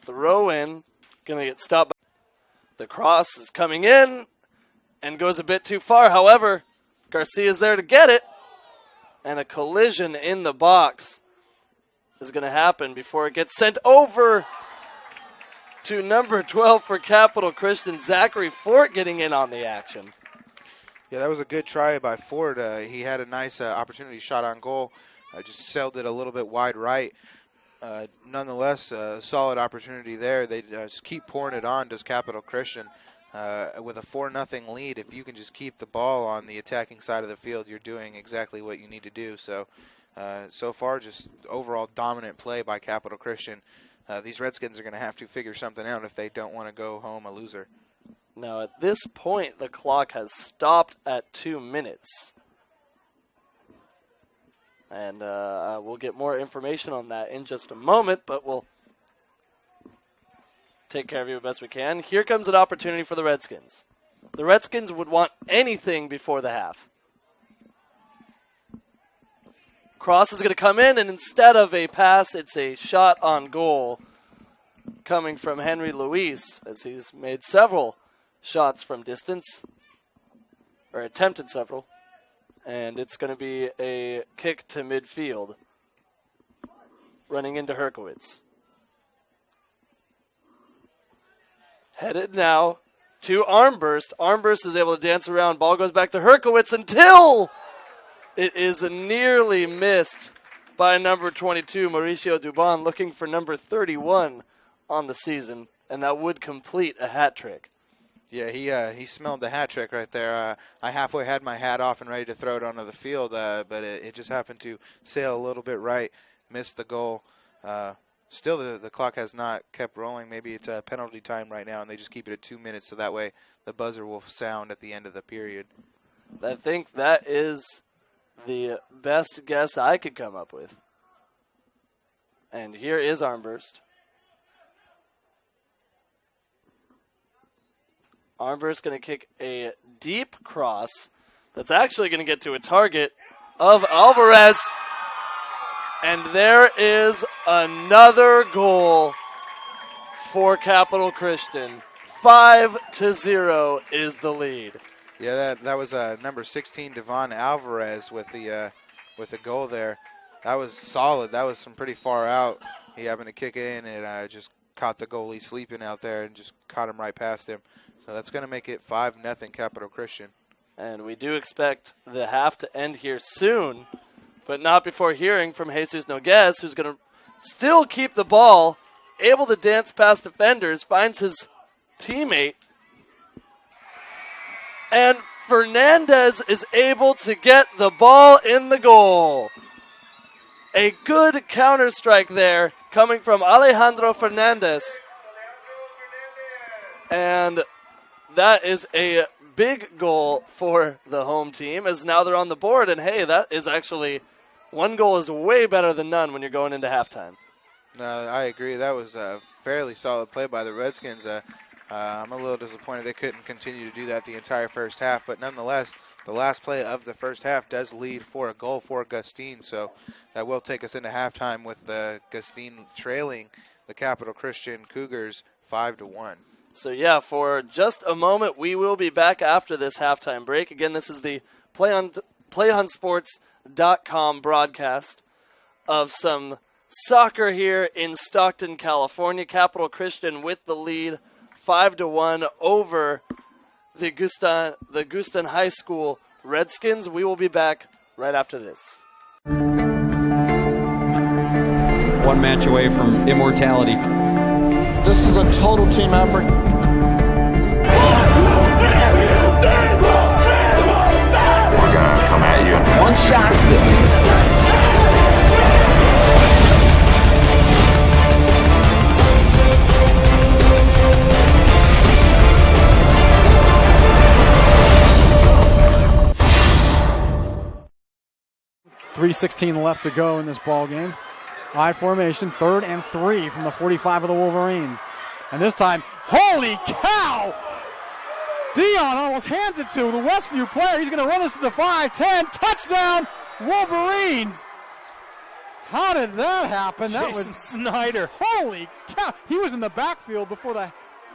throw in, going to get stopped. The cross is coming in and goes a bit too far. However, Garcia's there to get it, and a collision in the box is going to happen before it gets sent over to number 12 for Capital Christian, Zachary Fort, getting in on the action. Yeah, that was a good try by Ford. He had a nice opportunity shot on goal. Just sailed it a little bit wide right. Nonetheless, a solid opportunity there. They just keep pouring it on, does Capital Christian. With a 4-0 lead, if you can just keep the ball on the attacking side of the field, you're doing exactly what you need to do. So, so far, just overall dominant play by Capital Christian. These Redskins are going to have to figure something out if they don't want to go home a loser. Now, at this point, the clock has stopped at 2 minutes. And we'll get more information on that in just a moment, but we'll take care of you as best we can. Here comes an opportunity for the Redskins. The Redskins would want anything before the half. Cross is going to come in, and instead of a pass, it's a shot on goal coming from Henry Luis, as he's made several shots from distance, or attempted several, and it's going to be a kick to midfield, running into Herkowitz. Headed now to Armburst. Armburst is able to dance around. Ball goes back to Herkowitz until it is nearly missed by number 22, Mauricio Dubon, looking for number 31 on the season, and that would complete a hat trick. Yeah, he smelled the hat trick right there. I halfway had my hat off and ready to throw it onto the field, but it just happened to sail a little bit right, missed the goal. Still, the clock has not kept rolling. Maybe it's a penalty time right now, and they just keep it at 2 minutes, so that way the buzzer will sound at the end of the period. I think that is the best guess I could come up with. And here is Armburst. Armburst going to kick a deep cross that's actually going to get to a target of Alvarez. And there is another goal for Capital Christian. 5-0 is the lead. Yeah, that was number 16, Devon Alvarez, with the goal there. That was solid. That was from pretty far out. He happened to kick it in and just caught the goalie sleeping out there and just caught him right past him. So that's going to make it 5-0 Capital Christian. And we do expect the half to end here soon, but not before hearing from Jesus Noguez, who's going to still keep the ball, able to dance past defenders, finds his teammate. And Fernandez is able to get the ball in the goal. A good counter strike there coming from Alejandro Fernandez. And that is a big goal for the home team, as now they're on the board. And hey, that is actually, one goal is way better than none when you're going into halftime. No, I agree. That was a fairly solid play by the Redskins. I'm a little disappointed they couldn't continue to do that the entire first half, but nonetheless, the last play of the first half does lead for a goal for Gustine, so that will take us into halftime with Gustine trailing the Capital Christian Cougars 5-1. So yeah, for just a moment, we will be back after this halftime break. Again, this is the PlayOnSports.com broadcast of some soccer here in Stockton, California. Capital Christian with the lead, 5-1 over the Gustine High School Redskins. We will be back right after this. One match away from immortality. This is a total team effort. We're gonna come at you. One shot. 3:16 left to go in this ball game. I formation, 3rd and 3 from the 45 of the Wolverines. And this time, holy cow! Dion almost hands it to the Westview player. He's going to run this to the 5-10. Touchdown, Wolverines! How did that happen? That was Snyder. Holy cow! He was in the backfield before the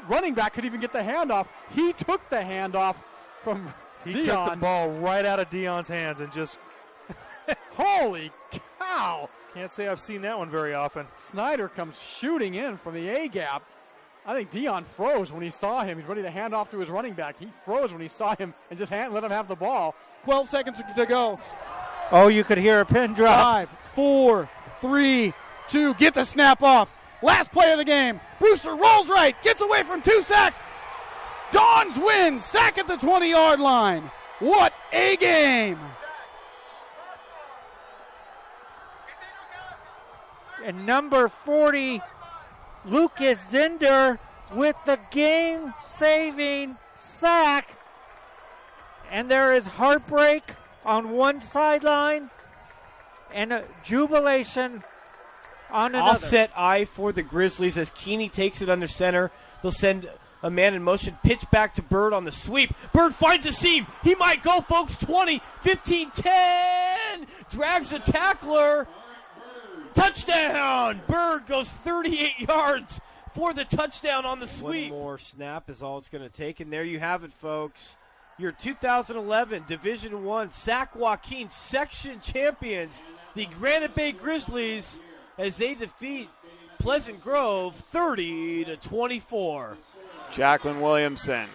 running back could even get the handoff. He took the handoff from Dion. He took the ball right out of Dion's hands and just... Holy cow! Can't say I've seen that one very often. Snyder comes shooting in from the A-gap. I think Dion froze when he saw him. He's ready to hand off to his running back. He froze when he saw him and just let him have the ball. 12 seconds to go. Oh, you could hear a pin drop. 5, 4, 3, 2. Get the snap off. Last play of the game. Brewster rolls right. Gets away from 2 sacks. Dons wins. Sack at the 20-yard line. What a game. And number 40, Lucas Zinder with the game-saving sack. And there is heartbreak on one sideline and a jubilation on another. Offset eye for the Grizzlies as Keeney takes it under center. They'll send a man in motion, pitch back to Bird on the sweep. Bird finds a seam. He might go, folks. 20, 15, 10. Drags a tackler. Touchdown! Bird goes 38 yards for the touchdown on the sweep. One more snap is all it's going to take, and there you have it, folks. Your 2011 Division I Sac-Joaquin section champions, the Granite Bay Grizzlies, as they defeat Pleasant Grove 30-24. Jacqueline Williamson.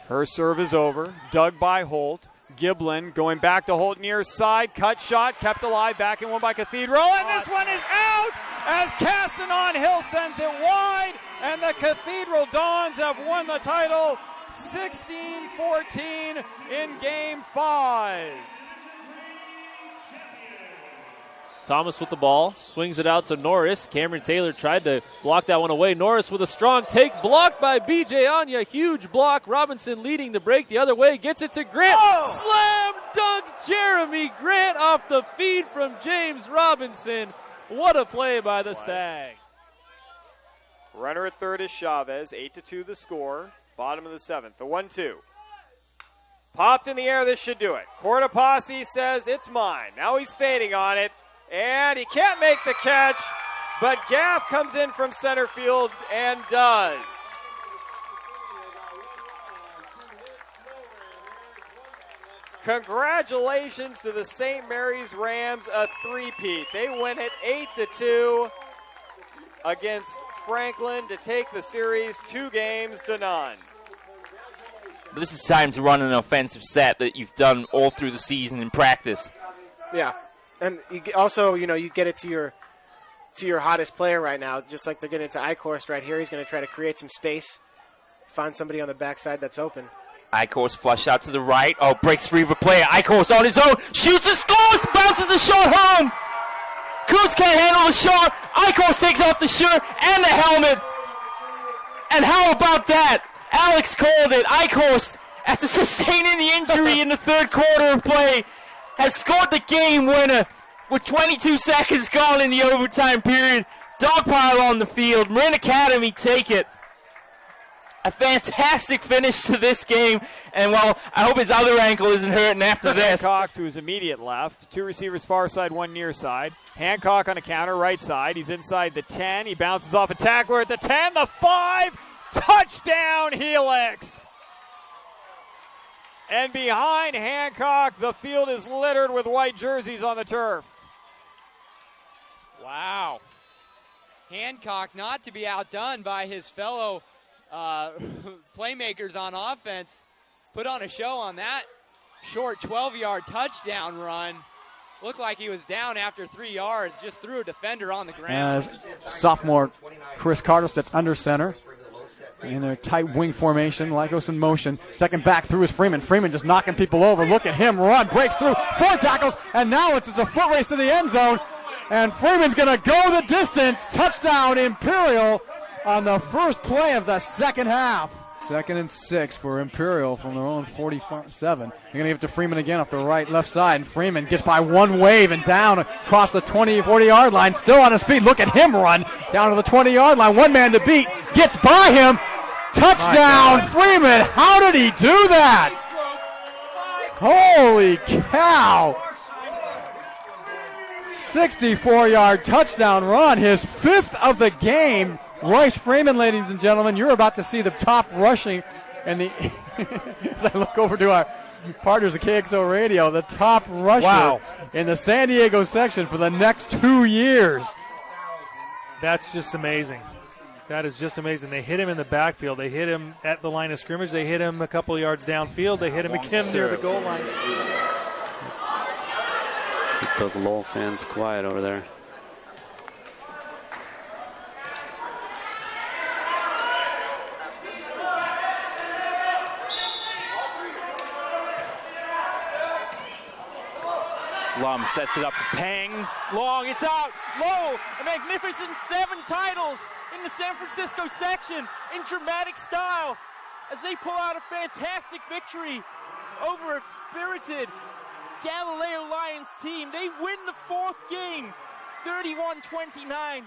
Her serve is over. Dug by Holt. Giblin going back to Holt near side. Cut shot. Kept alive. Back in one by Cathedral. And this one is out as Castanon Hill sends it wide. And the Cathedral Dons have won the title 16-14 in Game 5. Thomas with the ball, swings it out to Norris. Cameron Taylor tried to block that one away. Norris with a strong take, blocked by B.J. Anya. Huge block. Robinson leading the break the other way, gets it to Grant. Slam dunk Jeremy Grant off the feed from James Robinson. What a play by the Stags. Runner at third is Chavez. 8-2 the score. Bottom of the 7th. The 1-2. Popped in the air. This should do it. Cortopassi says it's mine. Now he's fading on it. And he can't make the catch. But Gaff comes in from center field and does. Congratulations to the St. Mary's Rams, a three-peat. They win it 8-2 against Franklin to take the series 2-0. But this is time to run an offensive set that you've done all through the season in practice. Yeah, and you also, you get it to your hottest player right now, just like they're getting it to Eichhorst right here. He's going to try to create some space, find somebody on the backside that's open. Eichhorst flush out to the right. Oh, breaks free of a player. Eichhorst on his own. Shoots and scores. Bounces a shot home. Coos can't handle the shot. Eichhorst takes off the shirt and the helmet. And how about that? Alex called it. Eichhorst, after sustaining the injury in the third quarter of play, has scored the game winner with 22 seconds gone in the overtime period. Dogpile on the field. Marin Academy take it. A fantastic finish to this game, and well, I hope his other ankle isn't hurting after this. Hancock to his immediate left. 2 receivers far side, 1 near side. Hancock on a counter, right side. He's inside the 10. He bounces off a tackler at the 10, the 5. Touchdown, Helix. And behind Hancock, the field is littered with white jerseys on the turf. Wow. Hancock not to be outdone by his fellow playmakers on offense. Put on a show on that short 12-yard touchdown run. Looked like he was down after 3 yards, just threw a defender on the ground. As sophomore Chris Carter sits under center in their tight wing formation. Lycos in motion. Second back through is Freeman. Freeman just knocking people over. Look at him run. Breaks through. 4 tackles. And now it's just a foot race to the end zone. And Freeman's going to go the distance. Touchdown, Imperial, on the first play of the second half. 2nd and 6 for Imperial from their own 47. They're going to give it to Freeman again off the left side. And Freeman gets by one wave and down across the 40-yard line. Still on his feet. Look at him run down to the 20-yard line. One man to beat. Gets by him. Touchdown, Freeman. How did he do that? Holy cow. 64-yard touchdown run. His 5th of the game. Royce Freeman, ladies and gentlemen, you're about to see the top rushing, and as I look over to our partners at KXO Radio, the top rusher in the San Diego section for the next 2 years. That's just amazing. That is just amazing. They hit him in the backfield. They hit him at the line of scrimmage. They hit him a couple yards downfield. They hit him again near the goal line. Keep those Lowell fans quiet over there. Lum sets it up for Pang. Long, it's out. Low, a magnificent 7 titles in the San Francisco section in dramatic style as they pull out a fantastic victory over a spirited Galileo Lions team. They win the 4th game, 31-29,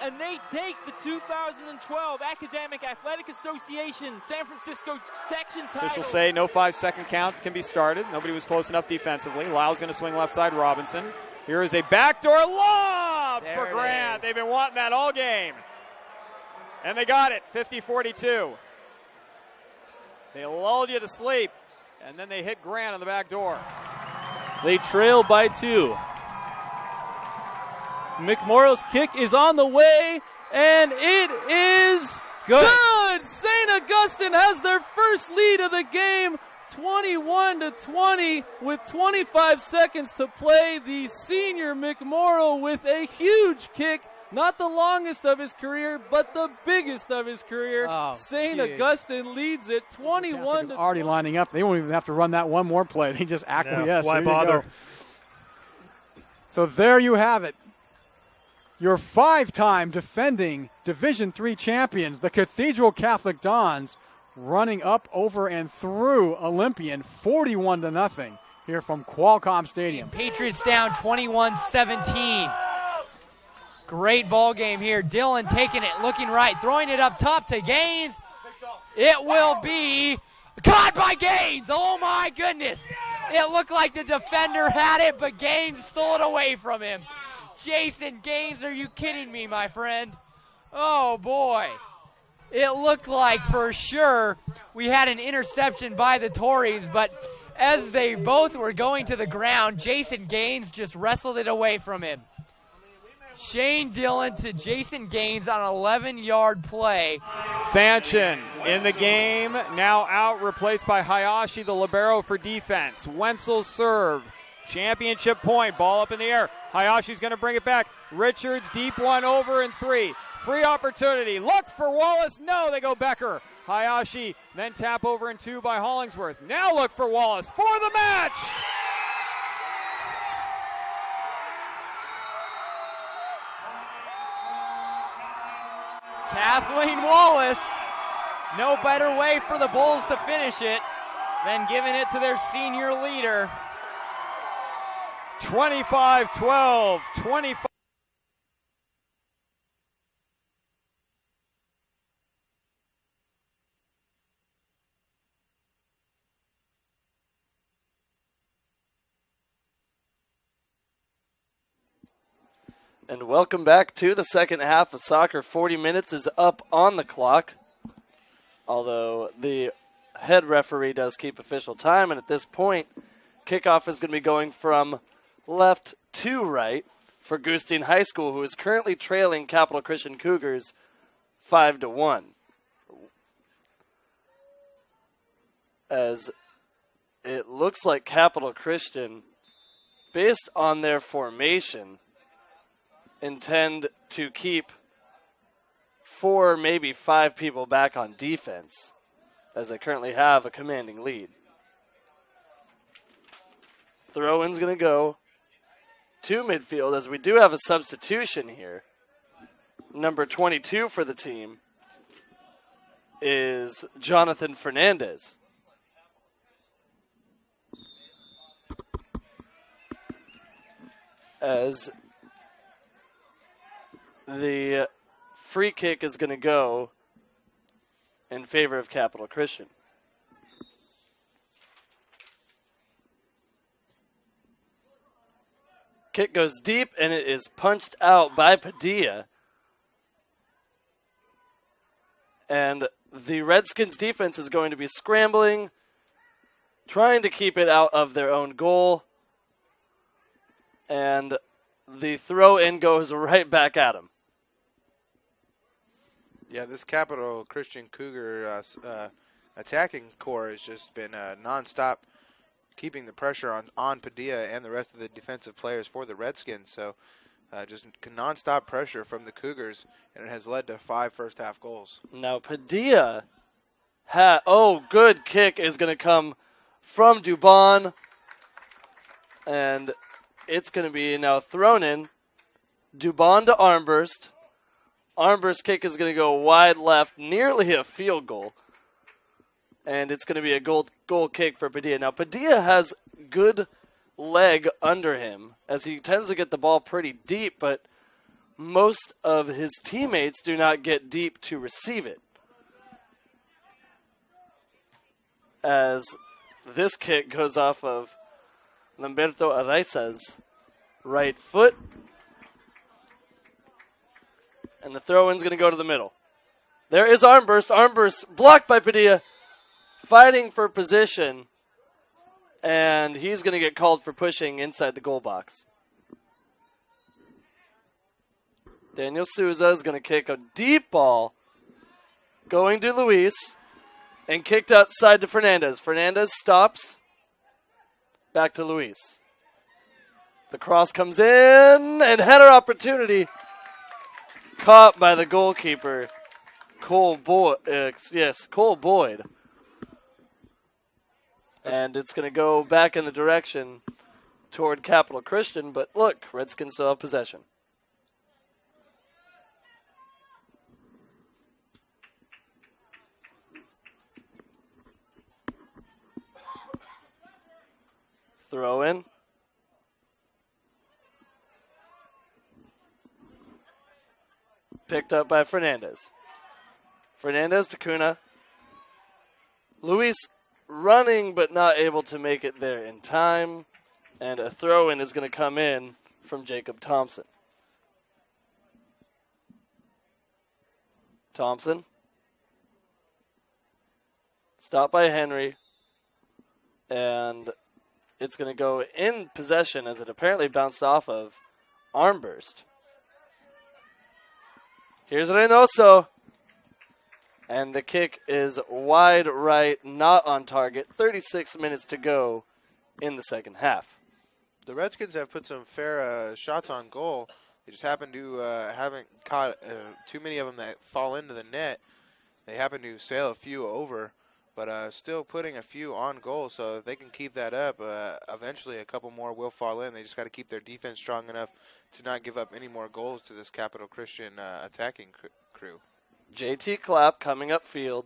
and they take the 2012 Academic Athletic Association San Francisco section title. Officials say no 5-second count can be started. Nobody was close enough defensively. Lyle's going to swing left side. Robinson. Here is a backdoor lob for Grant. They've been wanting that all game. And they got it, 50-42. They lulled you to sleep, and then they hit Grant on the back door. They trail by 2. McMorrow's kick is on the way, and it is good. St. Augustine has their first lead of the game, 21-20, with 25 seconds to play. The senior McMorrow with a huge kick, not the longest of his career, but the biggest of his career. St. Augustine leads it 21-20. Already lining up. They won't even have to run that one more play. They just acquiesce. Why bother? So there you have it. Your 5-time defending Division III champions, the Cathedral Catholic Dons, running up, over, and through Olympian 41-0 here from Qualcomm Stadium. Patriots down 21-17. Great ball game here. Dillon taking it, looking right, throwing it up top to Gaines. It will be caught by Gaines. Oh, my goodness. It looked like the defender had it, but Gaines stole it away from him. Jason Gaines, are you kidding me, my friend? Oh, boy. It looked like for sure we had an interception by the Tories, but as they both were going to the ground, Jason Gaines just wrestled it away from him. Shane Dillon to Jason Gaines on an 11-yard play. Fanchon in the game, now out, replaced by Hayashi, the libero for defense. Wenzel serve, championship point, ball up in the air. Hayashi's going to bring it back. Richards, deep one, over and 3. Free opportunity, look for Wallace, no, they go Becker. Hayashi, then tap over and 2 by Hollingsworth. Now look for Wallace for the match! Kathleen Wallace. No better way for the Bulls to finish it than giving it to their senior leader. 25-12, 25. And welcome back to the second half of soccer. 40 minutes is up on the clock, although the head referee does keep official time. And at this point, kickoff is going to be going from left to right for Gustine High School, who is currently trailing Capital Christian Cougars 5-1. As it looks like Capital Christian, based on their formation, intend to keep 4, maybe 5 people back on defense, as they currently have a commanding lead. Throw-in's going to go to midfield, as we do have a substitution here. Number 22 for the team is Jonathan Fernandez. As the free kick is going to go in favor of Capital Christian. Kick goes deep, and it is punched out by Padilla. And the Redskins defense is going to be scrambling, trying to keep it out of their own goal. And the throw-in goes right back at him. Yeah, this Capital Christian Cougar attacking core has just been nonstop, keeping the pressure on Padilla and the rest of the defensive players for the Redskins. So just nonstop pressure from the Cougars, and it has led to 5 first-half goals. Now Padilla, good kick is going to come from Dubon, and it's going to be now thrown in. Dubon to Armburst. Armburst kick is going to go wide left, nearly a field goal. And it's going to be a goal kick for Padilla. Now, Padilla has good leg under him, as he tends to get the ball pretty deep, but most of his teammates do not get deep to receive it. As this kick goes off of Lamberto Araiza's right foot. And the throw-in's going to go to the middle. There is Armburst. Armburst blocked by Padilla, fighting for position. And he's going to get called for pushing inside the goal box. Daniel Souza is going to kick a deep ball, going to Luis, and kicked outside to Fernandez. Fernandez stops. Back to Luis. The cross comes in, and header opportunity. Caught by the goalkeeper, Cole Boyd. And it's going to go back in the direction toward Capital Christian, but look, Redskins still have possession. Throw in. Picked up by Fernandez. Fernandez to Cunha. Luis running but not able to make it there in time. And a throw-in is going to come in from Jacob Thompson. Thompson. Stopped by Henry. And it's going to go in possession as it apparently bounced off of Armburst. Here's Reynoso. And the kick is wide right, not on target. 36 minutes to go in the second half. The Redskins have put some fair shots on goal. They just happen to haven't caught too many of them that fall into the net. They happen to sail a few over, but still putting a few on goal. So if they can keep that up, eventually a couple more will fall in. They just got to keep their defense strong enough to not give up any more goals to this Capital Christian attacking crew. JT Clapp coming upfield.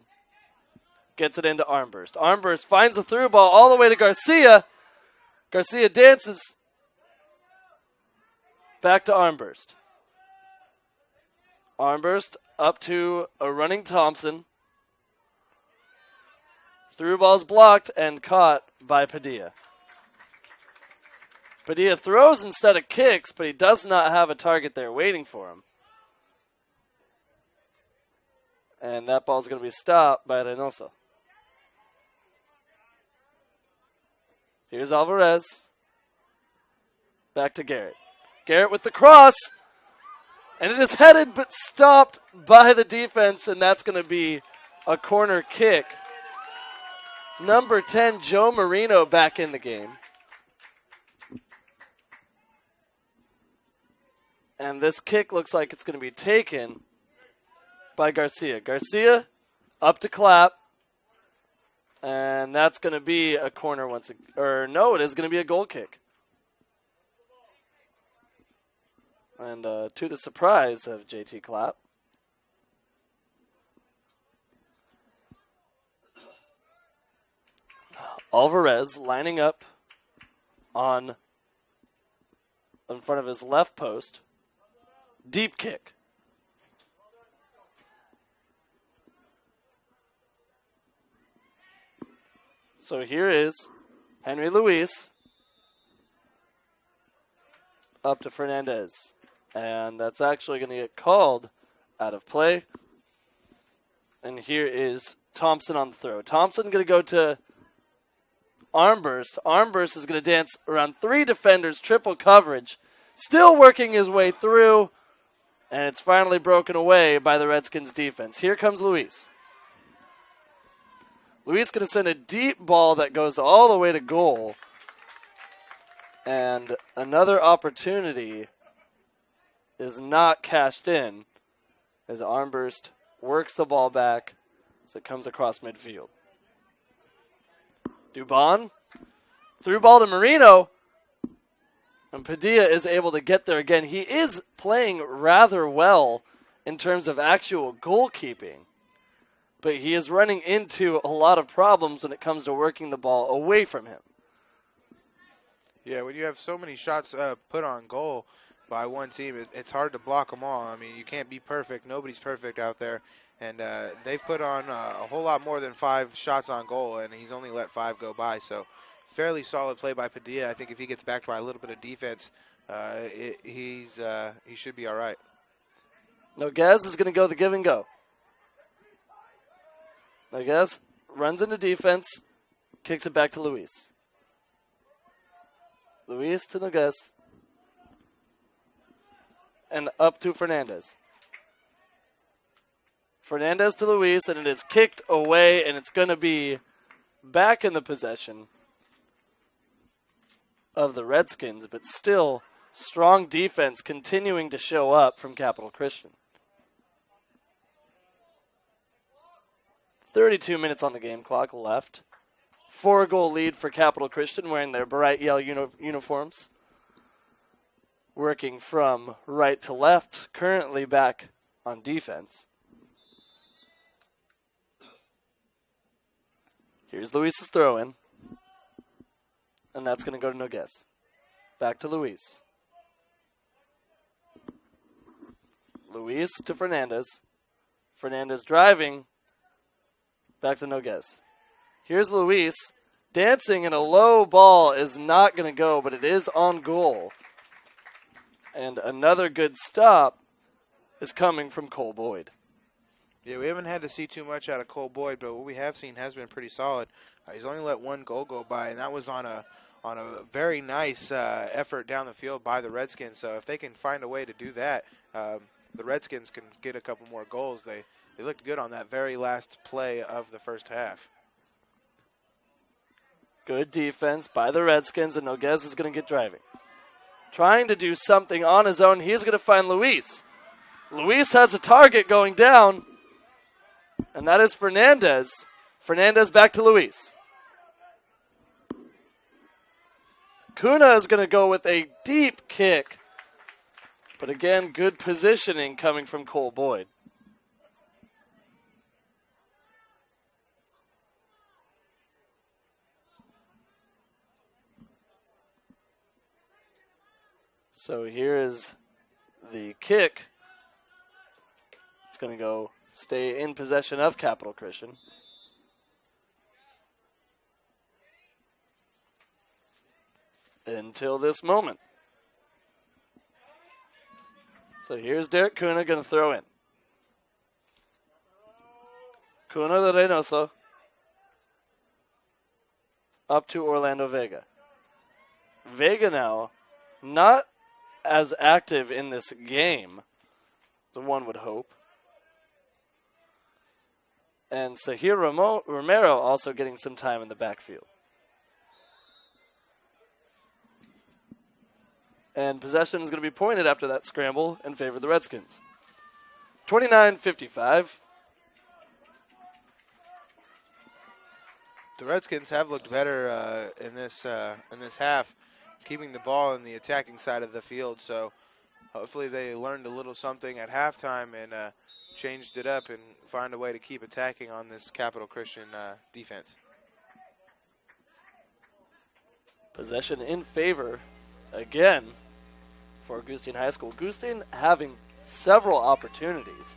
Gets it into Armburst. Armburst finds a through ball all the way to Garcia. Garcia dances. Back to Armburst. Armburst up to a running Thompson. Through ball's blocked and caught by Padilla. Padilla throws instead of kicks, but he does not have a target there waiting for him. And that ball's going to be stopped by Reynoso. Here's Alvarez. Back to Garrett. Garrett with the cross. And it is headed but stopped by the defense, and that's going to be a corner kick. Number 10, Joe Marino, back in the game. And this kick looks like it's going to be taken by Garcia. Garcia up to Clapp. And that's going to be a corner once again. Or no, it is going to be a goal kick. And to the surprise of JT Clapp. Alvarez lining up in front of his left post. Deep kick. So here is Henry Luis up to Fernandez. And that's actually going to get called out of play. And here is Thompson on the throw. Thompson going to go to Armburst. Armburst is going to dance around three defenders, triple coverage. Still working his way through. And it's finally broken away by the Redskins defense. Here comes Luis. Luis going to send a deep ball that goes all the way to goal. And another opportunity is not cashed in as Armburst works the ball back as it comes across midfield. Dubon, through ball to Marino. And Padilla is able to get there again. He is playing rather well in terms of actual goalkeeping. But he is running into a lot of problems when it comes to working the ball away from him. Yeah, when you have so many shots put on goal by one team, it's hard to block them all. I mean, you can't be perfect. Nobody's perfect out there. And they've put on a whole lot more than 5 shots on goal, and he's only let 5 go by. So fairly solid play by Padilla. I think if he gets backed by a little bit of defense, he should be all right. Noguez is going to go the give and go. Noguez runs into defense, kicks it back to Luis. Luis to Noguez. And up to Fernandez. Fernandez to Luis, and it is kicked away, and it's going to be back in the possession of the Redskins, but still strong defense continuing to show up from Capital Christian. 32 minutes on the game clock left. 4-goal lead for Capital Christian wearing their bright yellow uniforms. Working from right to left, currently back on defense. Here's Luis's throw-in. And that's going to go to Noguez. Back to Luis. Luis to Fernandez. Fernandez driving. Back to Noguez. Here's Luis. Dancing, and a low ball is not going to go, but it is on goal. And another good stop is coming from Cole Boyd. Yeah, we haven't had to see too much out of Cole Boyd, but what we have seen has been pretty solid. He's only let one goal go by, and that was on a very nice effort down the field by the Redskins. So if they can find a way to do that, the Redskins can get a couple more goals. They looked good on that very last play of the first half. Good defense by the Redskins, and Noguez is going to get driving. Trying to do something on his own. He's going to find Luis. Luis has a target going down, and that is Fernandez. Fernandez back to Luis. Kuna is going to go with a deep kick. But again, good positioning coming from Cole Boyd. So here is the kick. It's going to go stay in possession of Capital Christian. Until this moment. So here's Derek Kuna going to throw in. Kuna de Reynoso up to Orlando Vega. Vega now not as active in this game as one would hope. And Sahir Romero also getting some time in the backfield. And possession is going to be pointed after that scramble in favor of the Redskins. 29-55. The Redskins have looked better in this half, keeping the ball in the attacking side of the field. So hopefully they learned a little something at halftime and changed it up and find a way to keep attacking on this Capital Christian defense. Possession in favor again for Gustine High School. Gustine having several opportunities.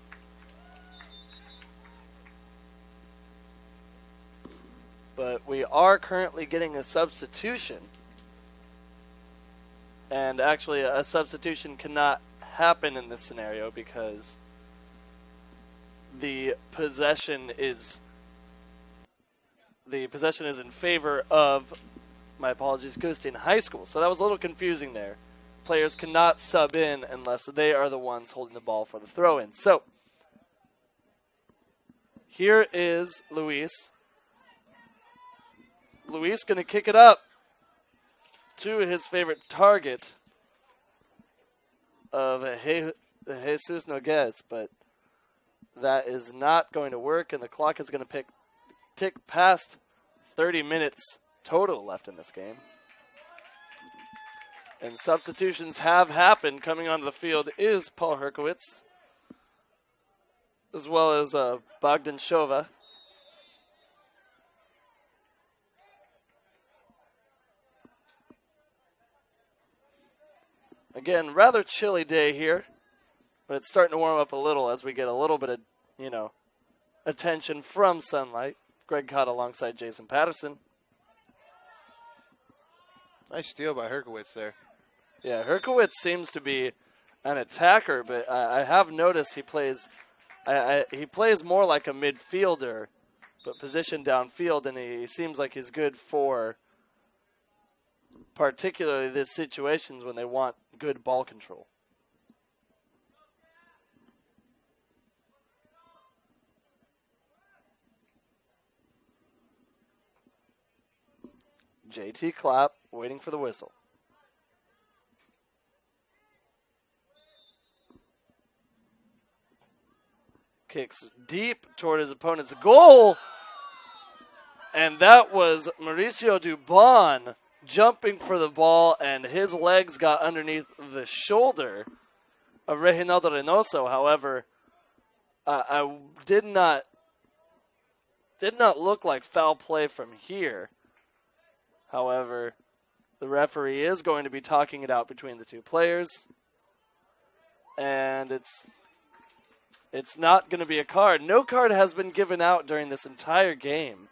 But we are currently getting a substitution. And actually a substitution cannot happen in this scenario because the possession is in favor of, my apologies, Gustine High School. So that was a little confusing there. Players cannot sub in unless they are the ones holding the ball for the throw-in. So here is Luis. Luis going to kick it up to his favorite target of Jesus Noguez, but that is not going to work, and the clock is going to tick past 30 minutes total left in this game. And substitutions have happened. Coming onto the field is Paul Herkowitz, as well as Bogdan Shova. Again, rather chilly day here, but it's starting to warm up a little as we get a little bit of, attention from sunlight. Greg Cotta alongside Jason Patterson. Nice steal by Herkowitz there. Yeah, Herkowitz seems to be an attacker, but I have noticed he plays more like a midfielder, but positioned downfield, and he seems like he's good for particularly these situations when they want good ball control. JT Clapp waiting for the whistle. Kicks deep toward his opponent's goal. And that was Mauricio Dubon jumping for the ball, and his legs got underneath the shoulder of Reginaldo Reynoso. However, I did not look like foul play from here. However, the referee is going to be talking it out between the two players, and it's not going to be a card. No card has been given out during this entire game.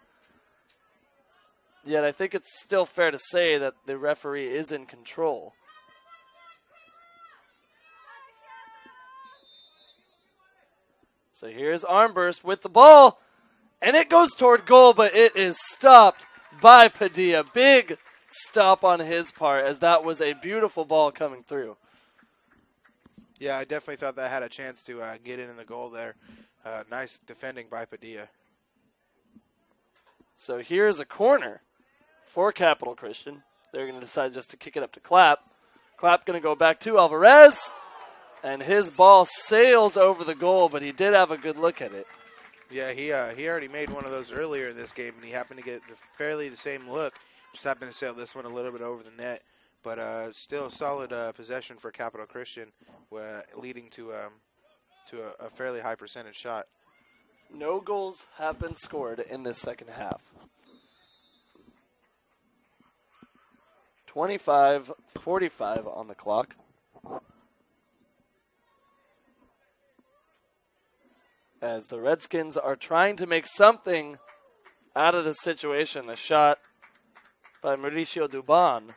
Yet I think it's still fair to say that the referee is in control. So here's Armburst with the ball, and it goes toward goal, but it is stopped by Padilla. Big stop on his part, as that was a beautiful ball coming through. Yeah, I definitely thought that had a chance to get in the goal there. Nice defending by Padilla. So here's a corner for Capital Christian. They're going to decide just to kick it up to Clapp. Clapp going to go back to Alvarez. And his ball sails over the goal, but he did have a good look at it. Yeah, he already made one of those earlier in this game, and he happened to get fairly the same look. Just happened to sail this one a little bit over the net. But still solid possession for Capital Christian, leading to a fairly high percentage shot. No goals have been scored in this second half. 25:45 on the clock. As the Redskins are trying to make something out of the situation. A shot by Mauricio Dubon.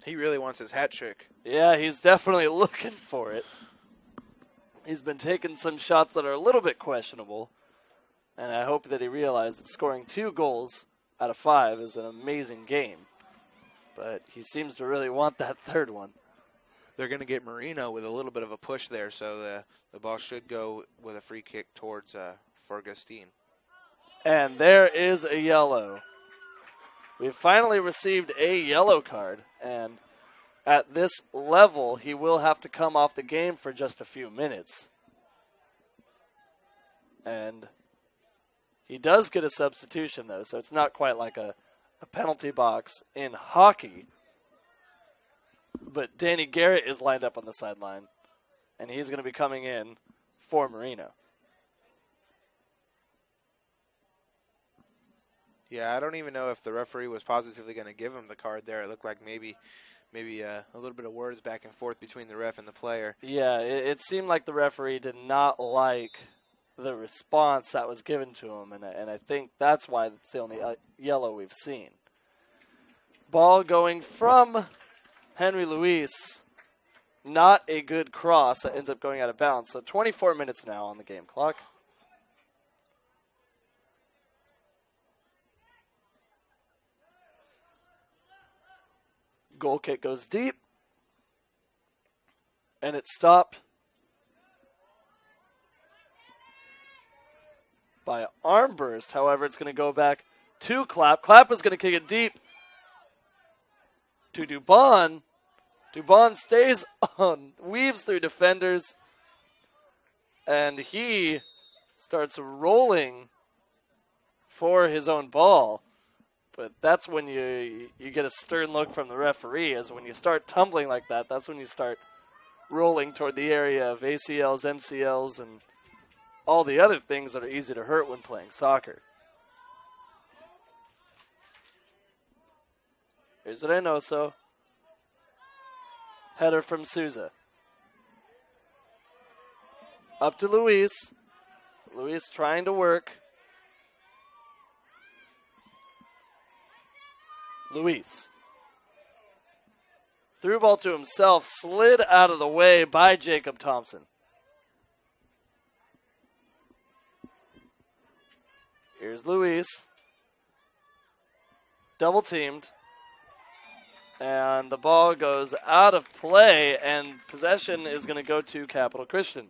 He really wants his hat trick. Yeah, he's definitely looking for it. He's been taking some shots that are a little bit questionable, and I hope that he realizes that scoring 2 goals out of 5 is an amazing game. But he seems to really want that third one. They're going to get Marino with a little bit of a push there, so the ball should go with a free kick towards for Gustine. And there is a yellow. We've finally received a yellow card, and at this level, he will have to come off the game for just a few minutes. And he does get a substitution, though, so it's not quite like a penalty box in hockey. But Danny Garrett is lined up on the sideline, and he's going to be coming in for Marino. Yeah, I don't even know if the referee was positively going to give him the card there. It looked like maybe a little bit of words back and forth between the ref and the player. Yeah, it seemed like the referee did not like the response that was given to him, and I think that's why it's the only yellow we've seen. Ball going from Henry Luis. Not a good cross that ends up going out of bounds. So 24 minutes now on the game clock. Goal kick goes deep. And it's stopped by Armburst. However, it's going to go back to Clapp. Clapp is going to kick it deep to Dubon. Dubon stays on, weaves through defenders, and he starts rolling for his own ball. But that's when you get a stern look from the referee, as when you start tumbling like that, that's when you start rolling toward the area of ACLs, MCLs, and all the other things that are easy to hurt when playing soccer. Here's Reynoso. Header from Souza. Up to Luis. Luis trying to work. Luis. Through ball to himself, slid out of the way by Jacob Thompson. Here's Luis. Double teamed. And the ball goes out of play, and possession is going to go to Capital Christian.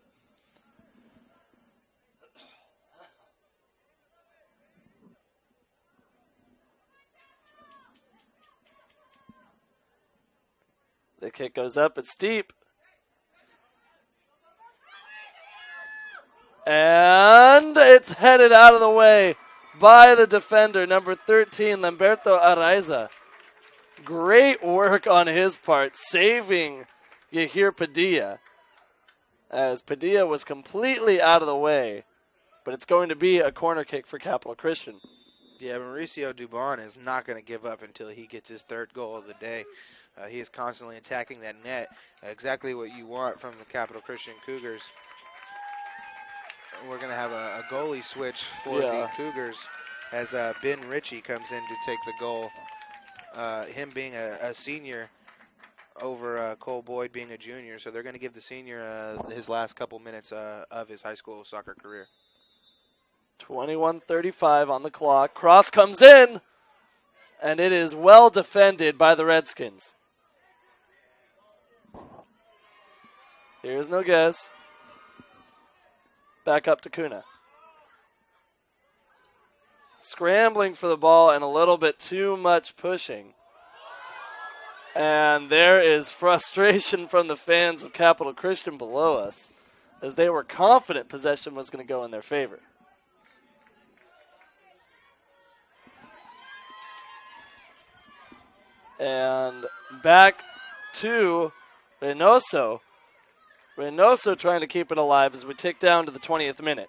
The kick goes up, it's deep. And it's headed out of the way by the defender, number 13, Lamberto Araiza. Great work on his part, saving Yahir Padilla, as Padilla was completely out of the way. But it's going to be a corner kick for Capital Christian. Yeah, Mauricio Dubon is not going to give up until he gets his third goal of the day. He is constantly attacking that net, exactly what you want from the Capital Christian Cougars. We're going to have a goalie switch for the Cougars. as Ben Ritchie comes in to take the goal. Him being a senior over Cole Boyd being a junior, so they're going to give the senior his last couple minutes of his high school soccer career. 21:35 on the clock. Cross comes in, and it is well defended by the Redskins. Here's Noguez. Back up to Kuna. Scrambling for the ball and a little bit too much pushing. And there is frustration from the fans of Capital Christian below us, as they were confident possession was going to go in their favor. And back to Reynoso. Reynoso trying to keep it alive as we tick down to the 20th minute.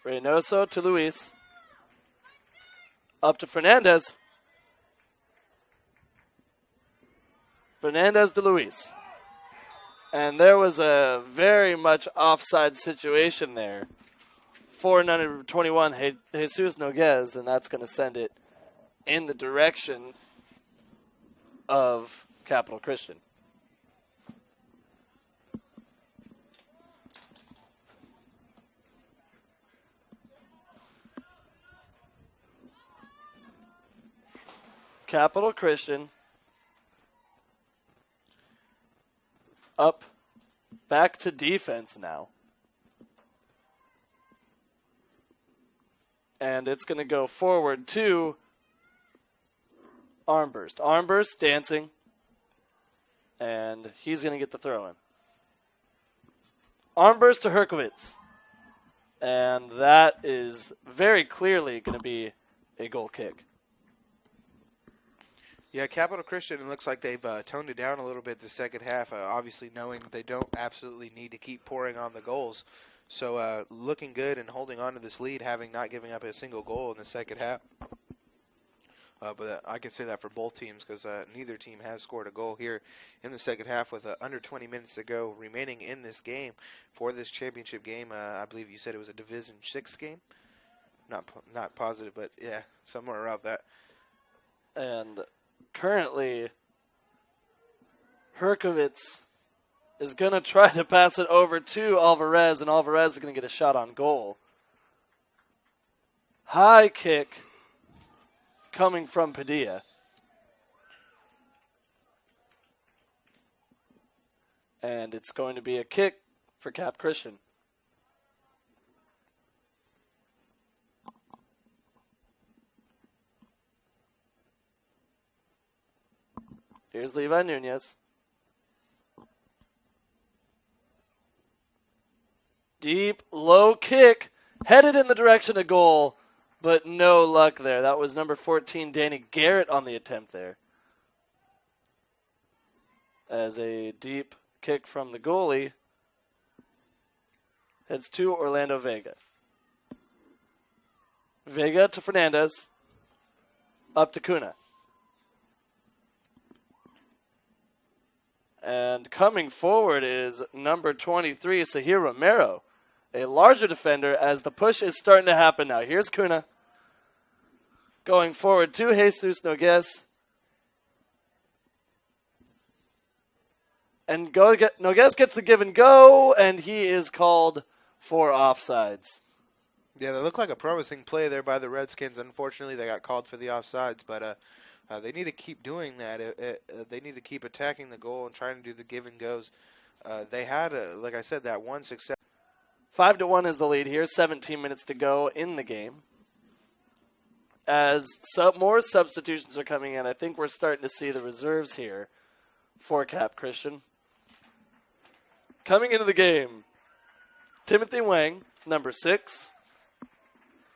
Reynoso to Luis. Up to Fernandez. Fernandez to Luis. And there was a very much offside situation there for number 21, Jesus Noguez, and that's going to send it in the direction of Capital Christian. Capital Christian up back to defense now. And it's going to go forward to Armburst. Armburst dancing. And he's going to get the throw in. Armburst to Herkovitz. And that is very clearly going to be a goal kick. Yeah, Capital Christian, it looks like they've toned it down a little bit the second half, obviously knowing that they don't absolutely need to keep pouring on the goals. So looking good and holding on to this lead, having not giving up a single goal in the second half. But I can say that for both teams because neither team has scored a goal here in the second half with under 20 minutes to go remaining in this game for this championship game. I believe you said it was a Division 6 game. Not positive, but yeah, somewhere around that. And currently, Herkovitz is going to try to pass it over to Alvarez, and Alvarez is going to get a shot on goal. High kick coming from Padilla. And it's going to be a kick for Cap Christian. Here's Levi Nunez. Deep, low kick, headed in the direction of goal, but no luck there. That was number 14, Danny Garrett, on the attempt there. As a deep kick from the goalie heads to Orlando Vega. Vega to Fernandez. Up to Kuna. And coming forward is number 23, Sahir Romero, a larger defender, as the push is starting to happen now. Here's Kuna. Going forward to Jesus Noguez. And Noguez gets the give and go, and he is called for offsides. Yeah, they look like a promising play there by the Redskins. Unfortunately, they got called for the offsides, but they need to keep doing that. They need to keep attacking the goal and trying to do the give and goes. They had, like I said, that one success. 5-1 is the lead here. 17 minutes to go in the game. As more substitutions are coming in, I think we're starting to see the reserves here for Cap Christian. Coming into the game, Timothy Wang, number 6.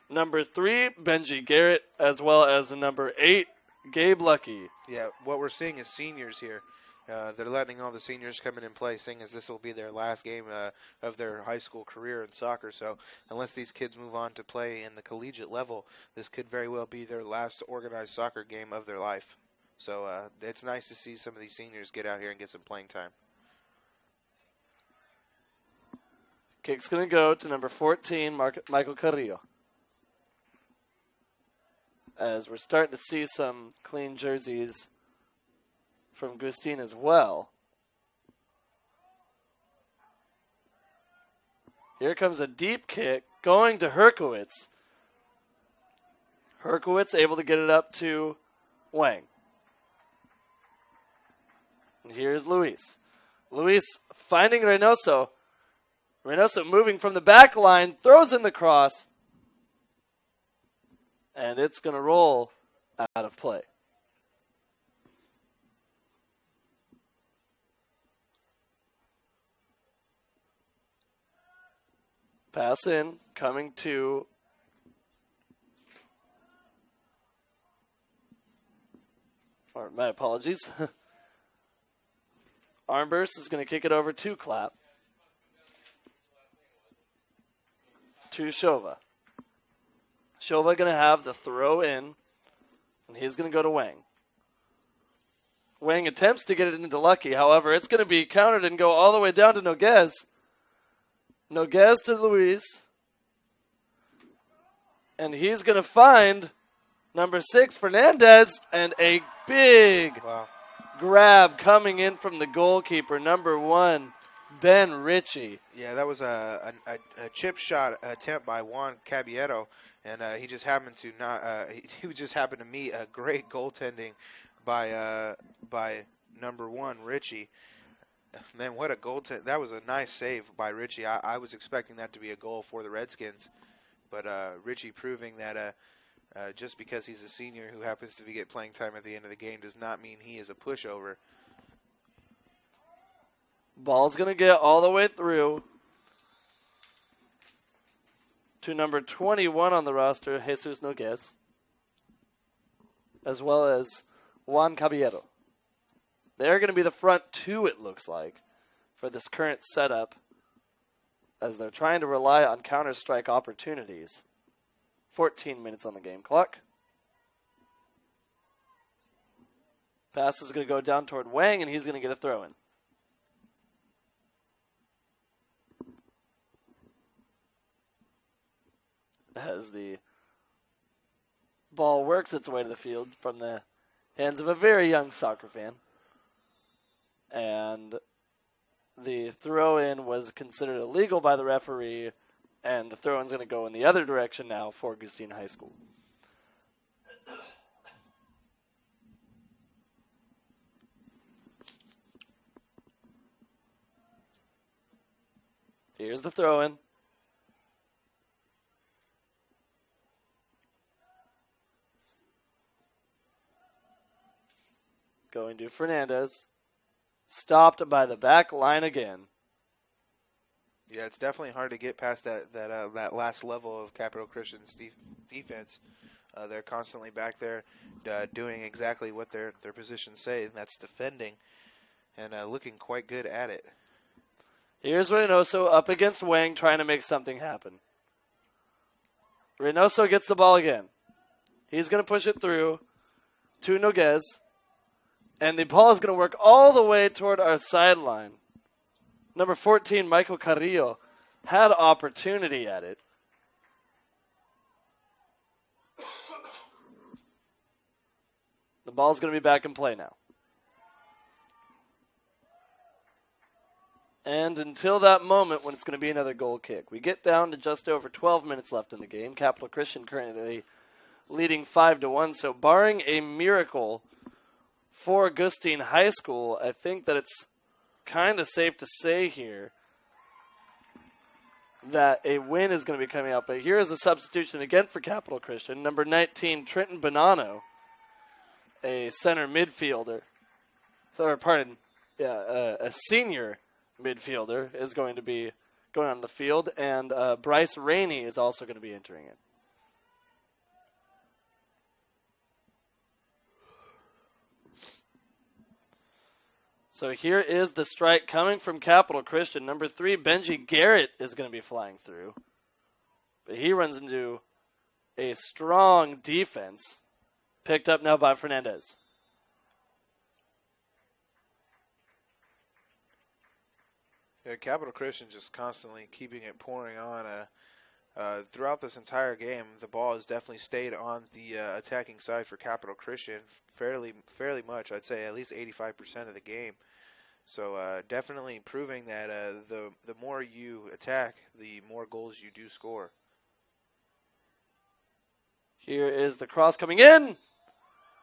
Number 3, Benji Garrett, as well as number 8, Gabe Lucky. Yeah, what we're seeing is seniors here. They're letting all the seniors come in and play, seeing as this will be their last game of their high school career in soccer. So unless these kids move on to play in the collegiate level, this could very well be their last organized soccer game of their life. So it's nice to see some of these seniors get out here and get some playing time. Kick's going to go to number 14, Michael Carrillo. As we're starting to see some clean jerseys from Gustine as well. Here comes a deep kick going to Herkowitz. Herkowitz able to get it up to Wang. And here's Luis. Luis finding Reynoso. Reynoso moving from the back line, throws in the cross. And it's going to roll out of play. Pass in, coming to my apologies. Armburst is going to kick it over to Clapp. To Shova. Shova going to have the throw in, and he's going to go to Wang. Wang attempts to get it into Lucky. However, it's going to be countered and go all the way down to Noguez. Noguez to Luis. And he's going to find number 6, Fernandez, and a big grab coming in from the goalkeeper, number 1, Ben Ritchie. Yeah, that was a chip shot attempt by Juan Caballero, and he just happened to he just happened to meet a great goaltending by number 1, Ritchie. Man, what a goaltend! That was a nice save by Ritchie. I was expecting that to be a goal for the Redskins, but Ritchie proving that just because he's a senior who happens to get playing time at the end of the game does not mean he is a pushover. Ball's going to get all the way through to number 21 on the roster, Jesus Noguez, as well as Juan Caballero. They're going to be the front two, it looks like, for this current setup, as they're trying to rely on counter-strike opportunities. 14 minutes on the game clock. Pass is going to go down toward Wang, and he's going to get a throw-in. As the ball works its way to the field from the hands of a very young soccer fan. And the throw-in was considered illegal by the referee, and the throw-in's going to go in the other direction now for Gustine High School. Here's the throw-in. Going to Fernandez. Stopped by the back line again. Yeah, it's definitely hard to get past that last level of Capital Christian's defense. They're constantly back there doing exactly what their positions say, and that's defending, and looking quite good at it. Here's Reynoso up against Wang trying to make something happen. Reynoso gets the ball again. He's going to push it through to Noguez. And the ball is going to work all the way toward our sideline. Number 14, Michael Carrillo, had opportunity at it. The ball's going to be back in play now. And until that moment when it's going to be another goal kick. We get down to just over 12 minutes left in the game. Capital Christian currently leading 5-1. So barring a miracle for Gustine High School, I think that it's kind of safe to say here that a win is going to be coming out. But here is a substitution again for Capital Christian. Number 19, Trenton Bonanno, a center midfielder. A senior midfielder is going to be going on the field. And Bryce Rainey is also going to be entering it. So here is the strike coming from Capital Christian. Number 3, Benji Garrett is going to be flying through. But he runs into a strong defense. Picked up now by Fernandez. Yeah, Capital Christian just constantly keeping it pouring on. Throughout this entire game, the ball has definitely stayed on the attacking side for Capital Christian fairly much. I'd say at least 85% of the game. So definitely proving that the more you attack, the more goals you do score. Here is the cross coming in,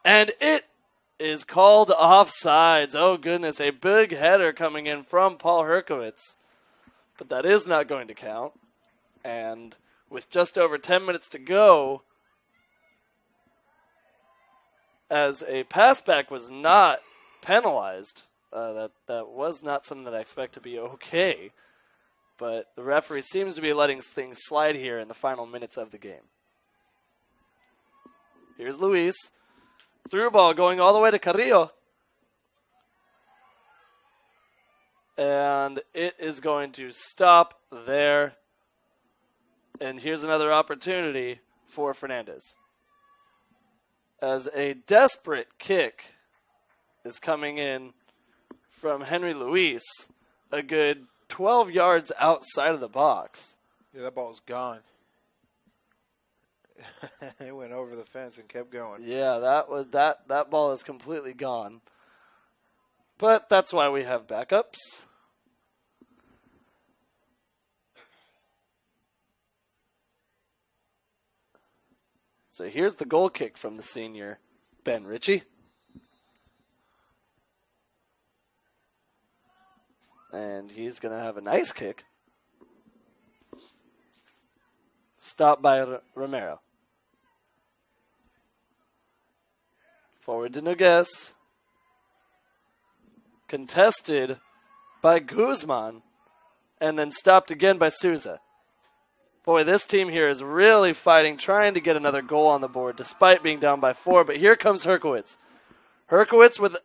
and it is called offsides. Oh, goodness, a big header coming in from Paul Herkowitz. But that is not going to count. And with just over 10 minutes to go, as a passback was not penalized, that was not something that I expect to be okay. But the referee seems to be letting things slide here in the final minutes of the game. Here's Luis. Through ball going all the way to Carrillo. And it is going to stop there. And here's another opportunity for Fernandez. As a desperate kick is coming in from Henry Luis, a good 12 yards outside of the box. Yeah, that ball's gone. It went over the fence and kept going. Yeah, that ball is completely gone. But that's why we have backups. So here's the goal kick from the senior, Ben Ritchie. And he's going to have a nice kick. Stopped by Romero. Forward to Nogues. Contested by Guzman. And then stopped again by Souza. Boy, this team here is really fighting, trying to get another goal on the board, despite being down by 4. But here comes Herkowitz. Herkowitz with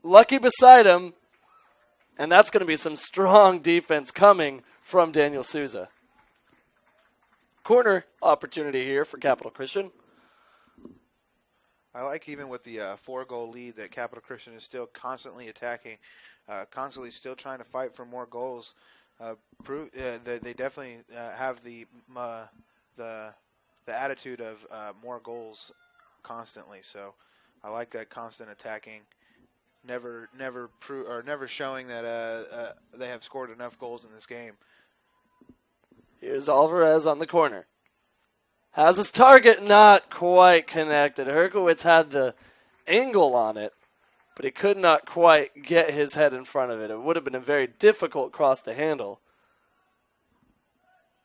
Lucky beside him. And that's going to be some strong defense coming from Daniel Souza. Corner opportunity here for Capital Christian. I like even with the 4-goal lead that Capital Christian is still constantly attacking, constantly still trying to fight for more goals. They definitely have the attitude of more goals constantly. So I like that constant attacking, never showing that they have scored enough goals in this game. Here's Alvarez on the corner. Has his target, not quite connected. Herkowitz had the angle on it, but he could not quite get his head in front of it. It would have been a very difficult cross to handle.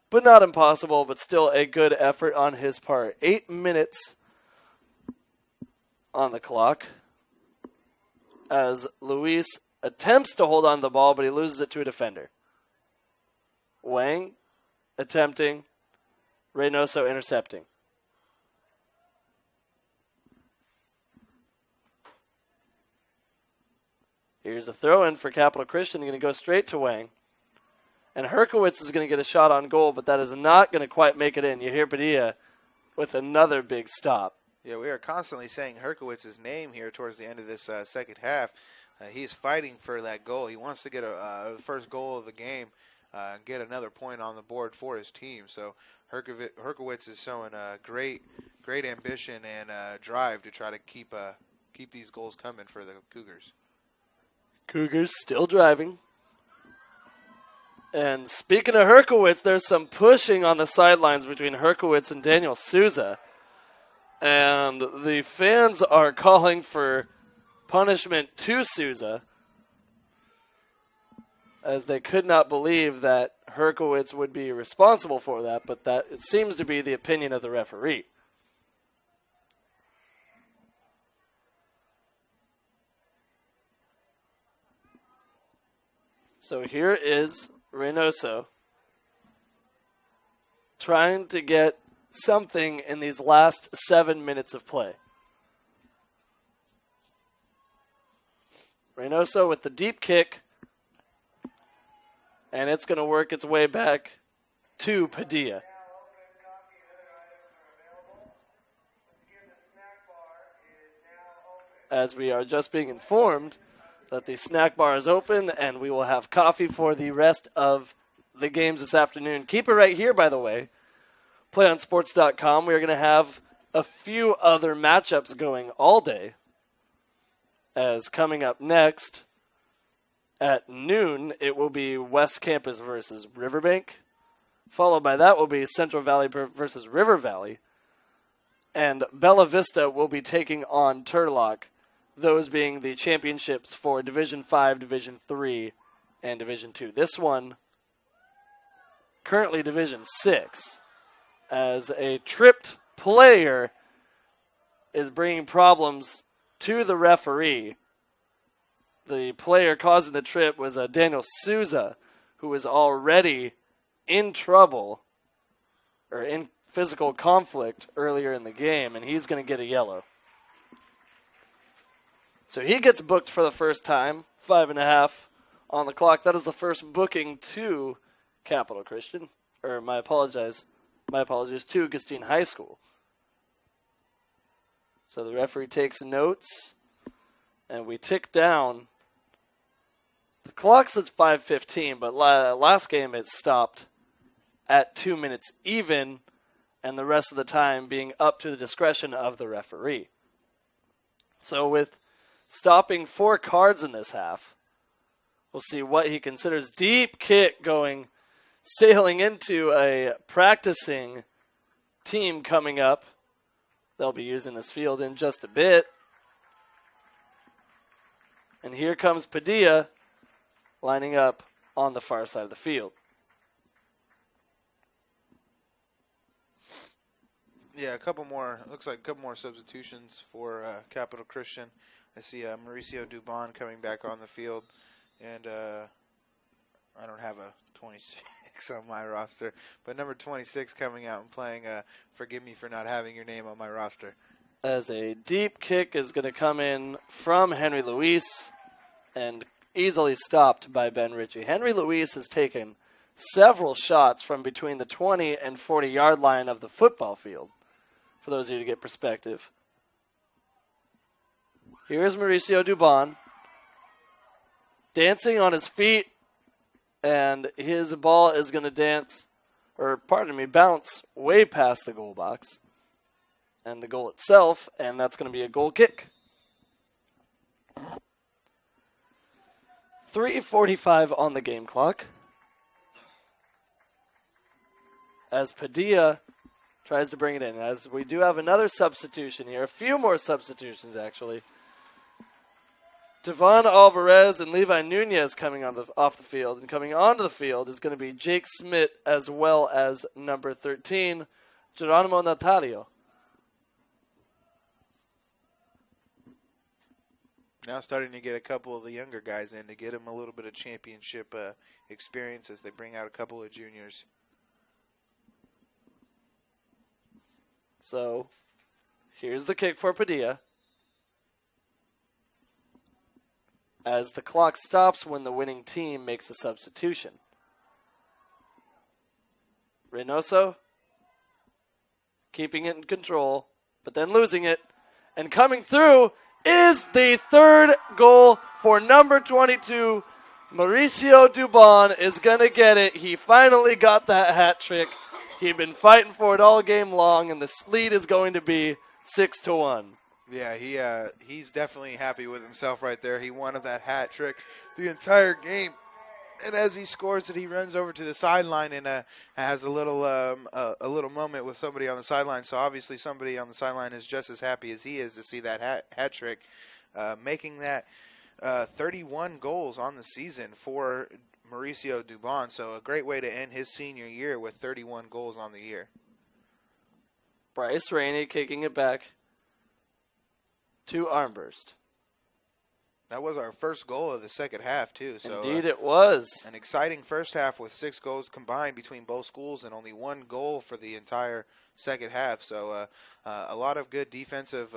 But not impossible, but still a good effort on his part. 8 minutes on the clock as Luis attempts to hold on to the ball, but he loses it to a defender. Wang attempting. Reynoso intercepting. Here's a throw-in for Capital Christian. Going to go straight to Wang. And Herkowitz is going to get a shot on goal, but that is not going to quite make it in. You hear Padilla with another big stop. Yeah, we are constantly saying Herkowitz's name here towards the end of this second half. He's fighting for that goal. He wants to get the first goal of the game, get another point on the board for his team. So Herkowitz is showing a great ambition and drive to try to keep these goals coming for the Cougars. Cougars still driving. And speaking of Herkowitz, there's some pushing on the sidelines between Herkowitz and Daniel Souza. And the fans are calling for punishment to Souza, as they could not believe that Herkowitz would be responsible for that, but that it seems to be the opinion of the referee. So here is Reynoso trying to get something in these last 7 minutes of play. Reynoso with the deep kick, and it's going to work its way back to Padilla. As we are just being informed that the snack bar is open, and we will have coffee for the rest of the games this afternoon. Keep it right here, by the way. PlayOnSports.com. We're going to have a few other matchups going all day. As coming up next at noon, it will be West Campus versus Riverbank. Followed by that will be Central Valley versus River Valley. And Bella Vista will be taking on Turlock, those being the championships for Division 5, Division 3, and Division 2. This one, currently Division 6, as a tripped player is bringing problems to the referee. The player causing the trip was Daniel Souza, who was already in trouble, or in physical conflict earlier in the game, and he's going to get a yellow. So he gets booked for the first time, 5.5 on the clock. That is the first booking to Capital Christian, or my apologies to Gustine High School. So the referee takes notes, and we tick down. The clock says 5:15, but last game it stopped at 2 minutes even, and the rest of the time being up to the discretion of the referee. So with stopping 4 cards in this half, we'll see what he considers. Deep kick sailing into a practicing team coming up. They'll be using this field in just a bit. And here comes Padilla lining up on the far side of the field. Yeah, looks like a couple more substitutions for Capital Christian. I see Mauricio Dubon coming back on the field, and I don't have a 26 on my roster, but number 26 coming out and playing, forgive me for not having your name on my roster. As a deep kick is going to come in from Henry Luis and easily stopped by Ben Ritchie. Henry Luis has taken several shots from between the 20 and 40-yard line of the football field, for those of you to get perspective. Here's Mauricio Dubon dancing on his feet, and his ball is going to bounce way past the goal box and the goal itself, and that's going to be a goal kick. 3:45 on the game clock as Padilla tries to bring it in, as we do have another substitution here, a few more substitutions actually. Devon Alvarez and Levi Nunez coming off the field, and coming onto the field is going to be Jake Smith as well as number 13, Geronimo Natalio. Now starting to get a couple of the younger guys in to get them a little bit of championship experience as they bring out a couple of juniors. So here's the kick for Padilla. As the clock stops when the winning team makes a substitution. Reynoso keeping it in control, but then losing it. And coming through is the third goal for number 22. Mauricio Dubon is going to get it. He finally got that hat trick. He'd been fighting for it all game long, and the lead is going to be 6-1. Yeah, he's definitely happy with himself right there. He wanted that hat trick the entire game. And as he scores it, he runs over to the sideline and has a little moment with somebody on the sideline. So obviously somebody on the sideline is just as happy as he is to see that hat trick, making that 31 goals on the season for Mauricio Dubon. So a great way to end his senior year with 31 goals on the year. Bryce Rainey kicking it back to Armburst. That was our first goal of the second half, too. So, indeed it was. An exciting first half with 6 goals combined between both schools and only 1 goal for the entire second half. So a lot of good defensive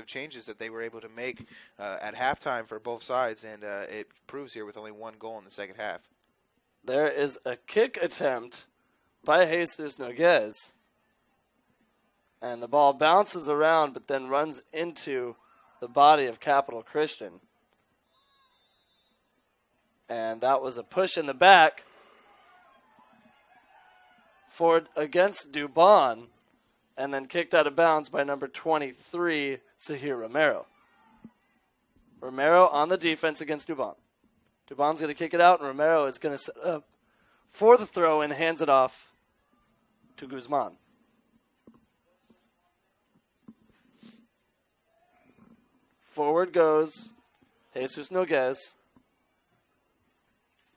changes that they were able to make at halftime for both sides, and it proves here with only 1 goal in the second half. There is a kick attempt by Jesus Noguez. And the ball bounces around but then runs into the body of Capital Christian. And that was a push in the back forward against Dubon, and then kicked out of bounds by number 23, Sahir Romero. Romero on the defense against Dubon. Dubon's going to kick it out, and Romero is going to set up for the throw and hands it off to Guzman. Forward goes Jesus Noguez,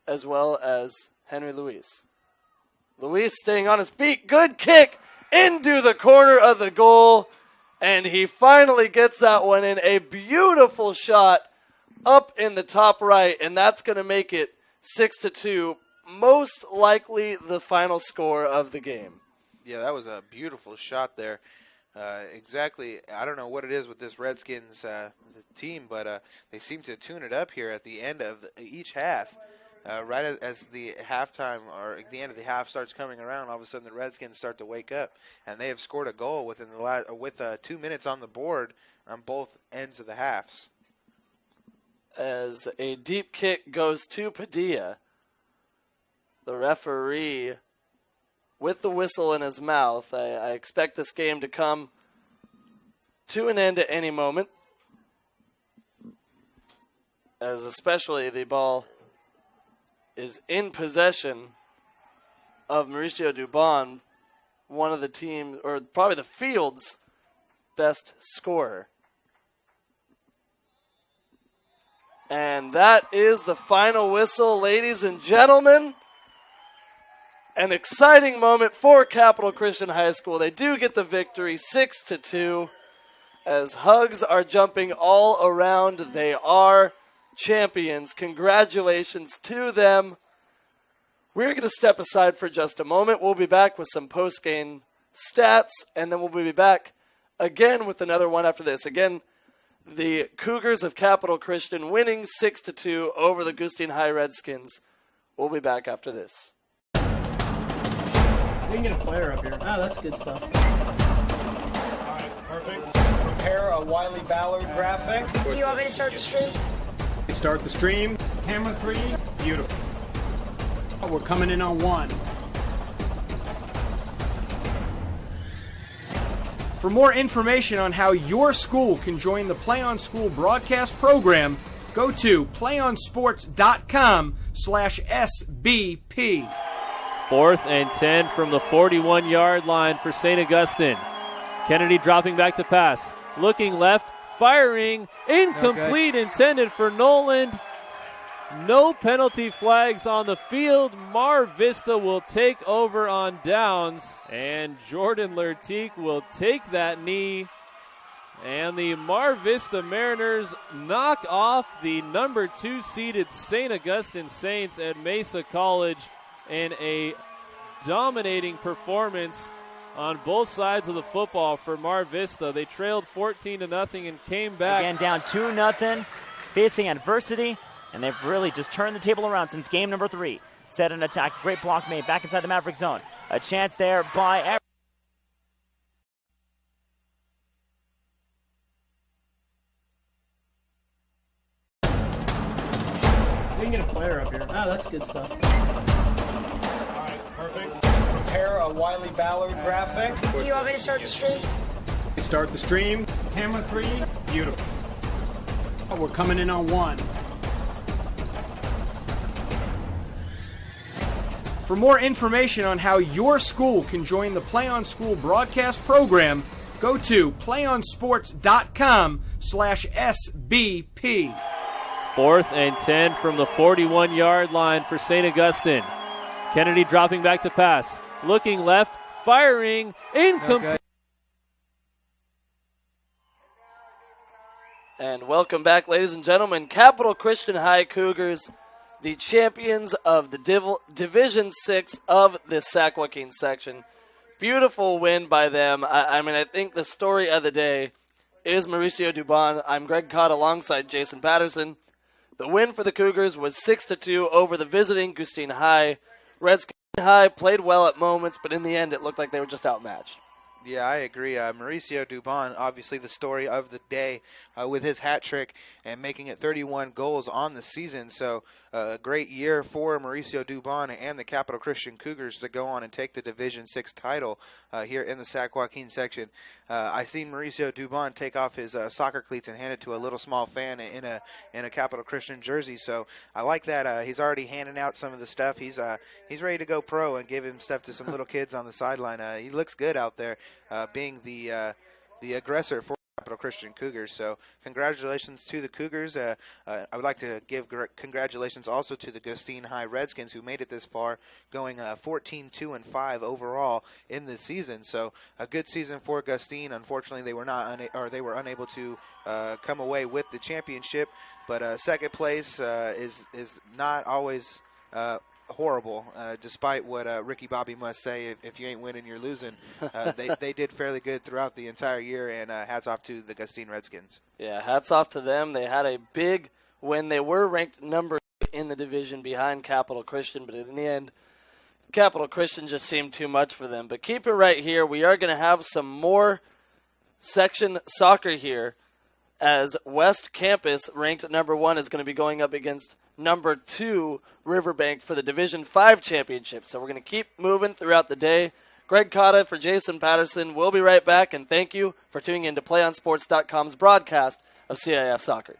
as well as Henry Luis. Luis staying on his feet. Good kick into the corner of the goal. And he finally gets that one in. A beautiful shot up in the top right. And that's going to make it 6-2. Most likely the final score of the game. Yeah, that was a beautiful shot there. Exactly. I don't know what it is with this Redskins team, but they seem to tune it up here at the end of each half. Right as the halftime or the end of the half starts coming around, all of a sudden the Redskins start to wake up, and they have scored a goal within the with 2 minutes on the board on both ends of the halves. As a deep kick goes to Padilla, the referee with the whistle in his mouth. I expect this game to come to an end at any moment, as especially the ball is in possession of Mauricio Dubon, one of the team, or probably the field's best scorer. And that is the final whistle, ladies and gentlemen. An exciting moment for Capital Christian High School. They do get the victory, 6-2, as hugs are jumping all around. They are champions. Congratulations to them. We're going to step aside for just a moment. We'll be back with some post-game stats, and then we'll be back again with another one after this. Again, the Cougars of Capital Christian winning 6-2 over the Gustine High Redskins. We'll be back after this. We can get a player up here. Oh, that's good stuff. All right, perfect. Prepare a Wiley Ballard graphic. Do you want me to start the stream? Start the stream. Camera 3. Beautiful. We're coming in on 1. For more information on how your school can join the PlayOn School broadcast program, go to playonsports.com/SBP. 4th and 10 from the 41-yard line for St. Augustine. Kennedy dropping back to pass. Looking left, firing, incomplete, intended for Noland. No penalty flags on the field. Mar Vista will take over on downs, and Jordan Lertique will take that knee. And the Mar Vista Mariners knock off the number 2 seeded St. Augustine Saints at Mesa College in a dominating performance on both sides of the football for Mar Vista. They trailed 14-0 and came back. Again, down 2-0, facing adversity, and they've really just turned the table around since game number 3. Set an attack, great block made back inside the Maverick zone. A chance there by We can get a player up here. Oh, that's good stuff. All right, perfect. Prepare a Wiley Ballard graphic. Do you want me to start the stream? Start the stream. Camera 3. Beautiful. We're coming in on 1. For more information on how your school can join the PlayOn School broadcast program, go to playonsports.com/SBP. 4th and 10 from the 41-yard line for St. Augustine. Kennedy dropping back to pass. Looking left, firing, incomplete. And welcome back, ladies and gentlemen. Capital Christian High Cougars, the champions of the Division 6 of the Sac-Joaquin section. Beautiful win by them. I think the story of the day is Mauricio Dubon. I'm Greg Cott alongside Jason Patterson. The win for the Cougars was 6-2 over the visiting Gustine High. Redskins High played well at moments, but in the end it looked like they were just outmatched. Yeah, I agree. Mauricio Dubon, obviously the story of the day with his hat trick and making it 31 goals on the season. So a great year for Mauricio Dubon and the Capital Christian Cougars to go on and take the Division VI title here in the Sac-Joaquin section. I seen Mauricio Dubon take off his soccer cleats and hand it to a little small fan in a Capital Christian jersey. So I like that. He's already handing out some of the stuff. He's ready to go pro and give him stuff to some little kids on the sideline. He looks good out there, being the aggressor for Capital Christian Cougars. So congratulations to the Cougars. I would like to give congratulations also to the Gustine High Redskins, who made it this far, going 14-2-5 overall in this season. So a good season for Gustine. Unfortunately, they were unable to come away with the championship. But second place is not always horrible, despite what Ricky Bobby must say. If you ain't winning, you're losing. They did fairly good throughout the entire year, and hats off to the Gustine Redskins. Yeah, hats off to them. They had a big win. They were ranked number 8 in the division behind Capital Christian, but in the end, Capital Christian just seemed too much for them. But keep it right here. We are going to have some more section soccer here, as West Campus, ranked number 1, is going to be going up against number 2 Riverbank for the Division 5 championship. So we're going to keep moving throughout the day. Greg Cotta for Jason Patterson. We'll be right back, and thank you for tuning in to PlayOnSports.com's broadcast of CIF Soccer.